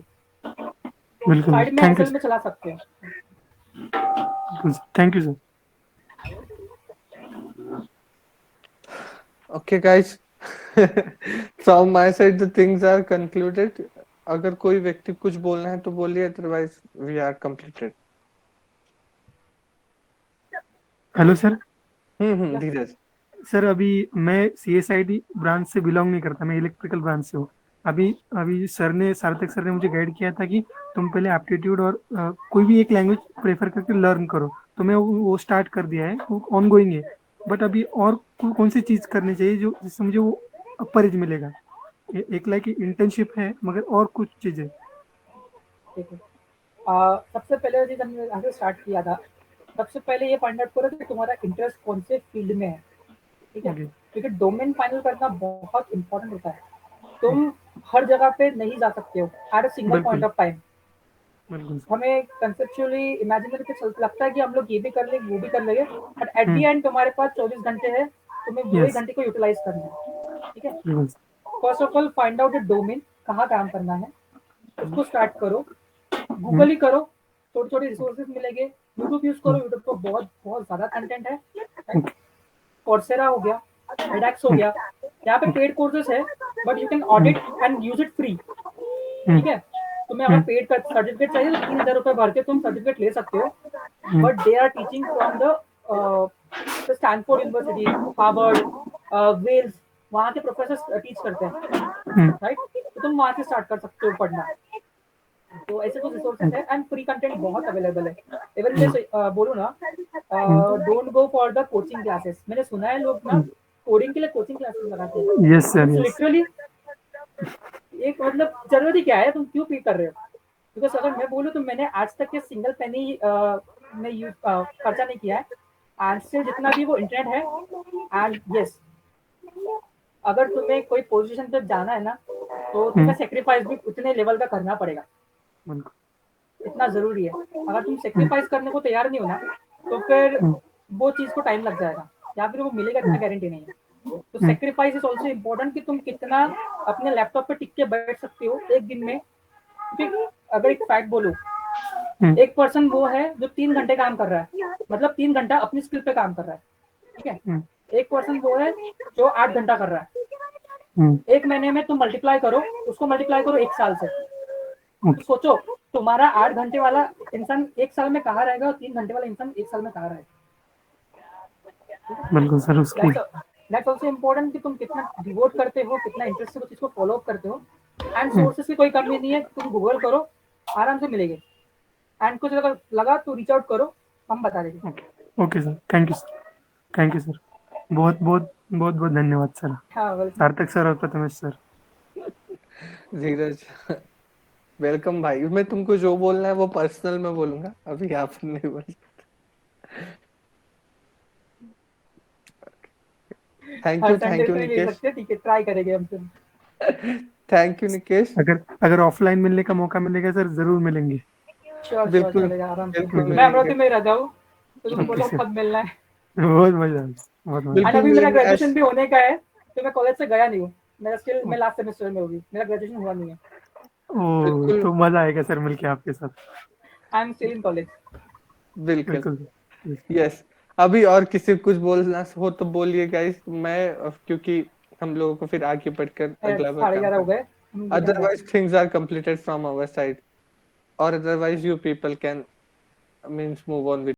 बिल्कुल साइड में थैंक यू हसल में चला सकते हो। Thank you sir. Okay, guys. From my side, the things are concluded. अगर कोई व्यक्ति कुछ बोलना है तो बोलिए, otherwise we are completed. Hello sir. Dheeraj. Sir अभी मैं CSID ब्रांच से बिलोंग नहीं करता, मैं इलेक्ट्रिकल ब्रांच से हूँ। अभी अभी सार्थक सर ने मुझे गाइड किया था कि तुम पहले एप्टीट्यूड और कोई भी एक लैंग्वेज प्रेफर करके लर्न करो, तो मैं वो स्टार्ट कर दिया है, वो ऑन गोइंग है। बट अभी और कौन सी चीज़ करनी चाहिए जो जिससे मुझे वो अपर एज मिलेगा? एक लाइक इंटर्नशिप है, मगर और कुछ चीज़ें। ठीक है, सबसे पहले चीज हमने आगे स्टार्ट किया था, सबसे पहले ये फाइंड आउट करो कि तुम्हारा इंटरेस्ट कौन से फील्ड में है, ठीक है। ओके क्योंकि डोमेन फाइनल करना बहुत इंपॉर्टेंट होता है। तुम हर जगह पे नहीं जा सकते हो एट अ सिंगल बिल्कुल। Point of time. बिल्कुल हमें कंसेप्चुअली इमेजिनरी पे लगता है कि हम लोग ये भी कर लेंगे वो भी कर लेंगे, but at the hmm, and तुम्हारे पास 24 घंटे है, तुम्हें वो ही यस घंटे को यूटिलाइज करना है, ठीक है। बिल्कुल। First of all find out the domain, कहाँ काम करना है, उसको स्टार्ट करो। हम्म, गूगल ही करो, छोटे छोटे रिसोर्सेज मिलेंगे। यूट्यूब यूज करो, यूट्यूब पर बहुत बहुत ज्यादा कंटेंट है। ओके कोर्सेरा हो गया, एडेक्स हो गया, यहाँ पे पेड कोर्सेज है, but you can audit and use it free, ठीक है। तुम्हें अगर पेड का सर्टिफिकेट चाहिए तो 3,000 रुपए भर के तुम सर्टिफिकेट ले सकते हो, but they are teaching from the Stanford University, Harvard, Wales, वहाँ के प्रोफेसर टीच करते हैं, राइट। तो तुम वहाँ से स्टार्ट कर सकते हो पढ़ना। तो ऐसे कुछ रिसोर्सेज है एंड फ्री कंटेंट बहुत अवेलेबल है। इवन मैं बोलूँ ना, don't go for the coaching classes. मैंने सुना है लोग ना कोडिंग के लिए कोचिंग क्लासेस लगाते हैं, yes sir it's yes. Literally एक मतलब जरूरत ही क्या है, तुम क्यों पे कर रहे हो? बिकॉज अगर मैं बोलूँ तो मैंने आज तक के सिंगल पेनी में यूज खर्चा नहीं किया है, एंड स्टिल जितना भी वो इंटरनेट है। एंड यस, अगर तुम्हें कोई पोजीशन पे जाना है ना, तो तुम्हें सेक्रीफाइस भी उतने लेवल का करना पड़ेगा, इतना जरूरी है। अगर तुम सेक्रीफाइस करने को तैयार नहीं हो ना, तो फिर वो चीज को टाइम लग जाएगा, या फिर वो मिलेगा इतना गारंटी नहीं है। तो सेक्रीफाइस इज ऑल्सो इम्पोर्टेंट कि तुम कितना अपने लैपटॉप पे टिक के बैठ सकते हो एक दिन में। क्योंकि अगर एक फैक्ट बोलूं, एक पर्सन वो है जो 3 घंटे काम कर रहा है, मतलब 3 घंटा अपनी स्किल पे काम कर रहा है, ठीक है। एक पर्सन वो है जो 8 घंटा कर रहा है। एक महीने में तुम मल्टीप्लाई करो, उसको मल्टीप्लाई करो 1 साल से, तो सोचो तुम्हारा 8 घंटे वाला इंसान 1 साल में कहाँ रहेगा, और 3 घंटे वाला इंसान 1 साल में कहाँ रहेगा। बिल्कुल सर उसकी दैट्स ऑल्सो इम्पोर्टेंट कि तुम कितना डिवोट करते हो, कितना इंटरेस्ट से उस चीज को फॉलो अप करते हो। एंड सोर्सेस की कोई कमी नहीं है, तुम गूगल करो, आराम से मिलेंगे। एंड कुछ अगर लगा तो रीच आउट करो, हम बता देंगे। Okay sir, thank you sir, thank you sir, बहुत बहुत बहुत बहुत धन्यवाद सर। हाँ वेलकम। सार्थक सर और प्रथमेश सर। धीरज, वेलकम भाई। मैं तुमको जो बोलना है वो पर्सनल में बोलूंगा, अभी यहाँ पर नहीं बोल। थैंक यू संडे को नहीं ले निकेश। सकते, ठीक है, ट्राई करेंगे हम फिर। Thank you Nikesh. अगर ऑफलाइन मिलने का मौका मिलेगा सर, जरूर मिलेंगे। श्योर श्योर, बिल्कुल चलेगा आराम से। बिल्कुल मैं अमरावती मिलेंगे। में रहता हूँ, तो तुम ओके बोलो सर, कब मिलना है। बहुत मजा आया, बहुत मजा एंड बिल्कुल अभी मेरा मिलेंगे। ग्रेजुएशन भी होने का है, तो मैं कॉलेज से गया नहीं हूँ। मेरा स्टिल मैं लास्ट सेमेस्टर में होगी, मेरा ग्रेजुएशन हुआ नहीं है। ओ बिल्कुल तो मजा आएगा सर मिलके आपके साथ। I am still in college. बिल्कुल। बिल्कुल। यस, अभी और किसी को कुछ बोलना हो तो बोलिए गाइस, मैं क्योंकि हम लोगों को फिर आगे बढ़कर अगला वर्क काम 11:30 हो करना। गए, हम weekend में। Otherwise, things are completed from our side, or otherwise you people can means move on with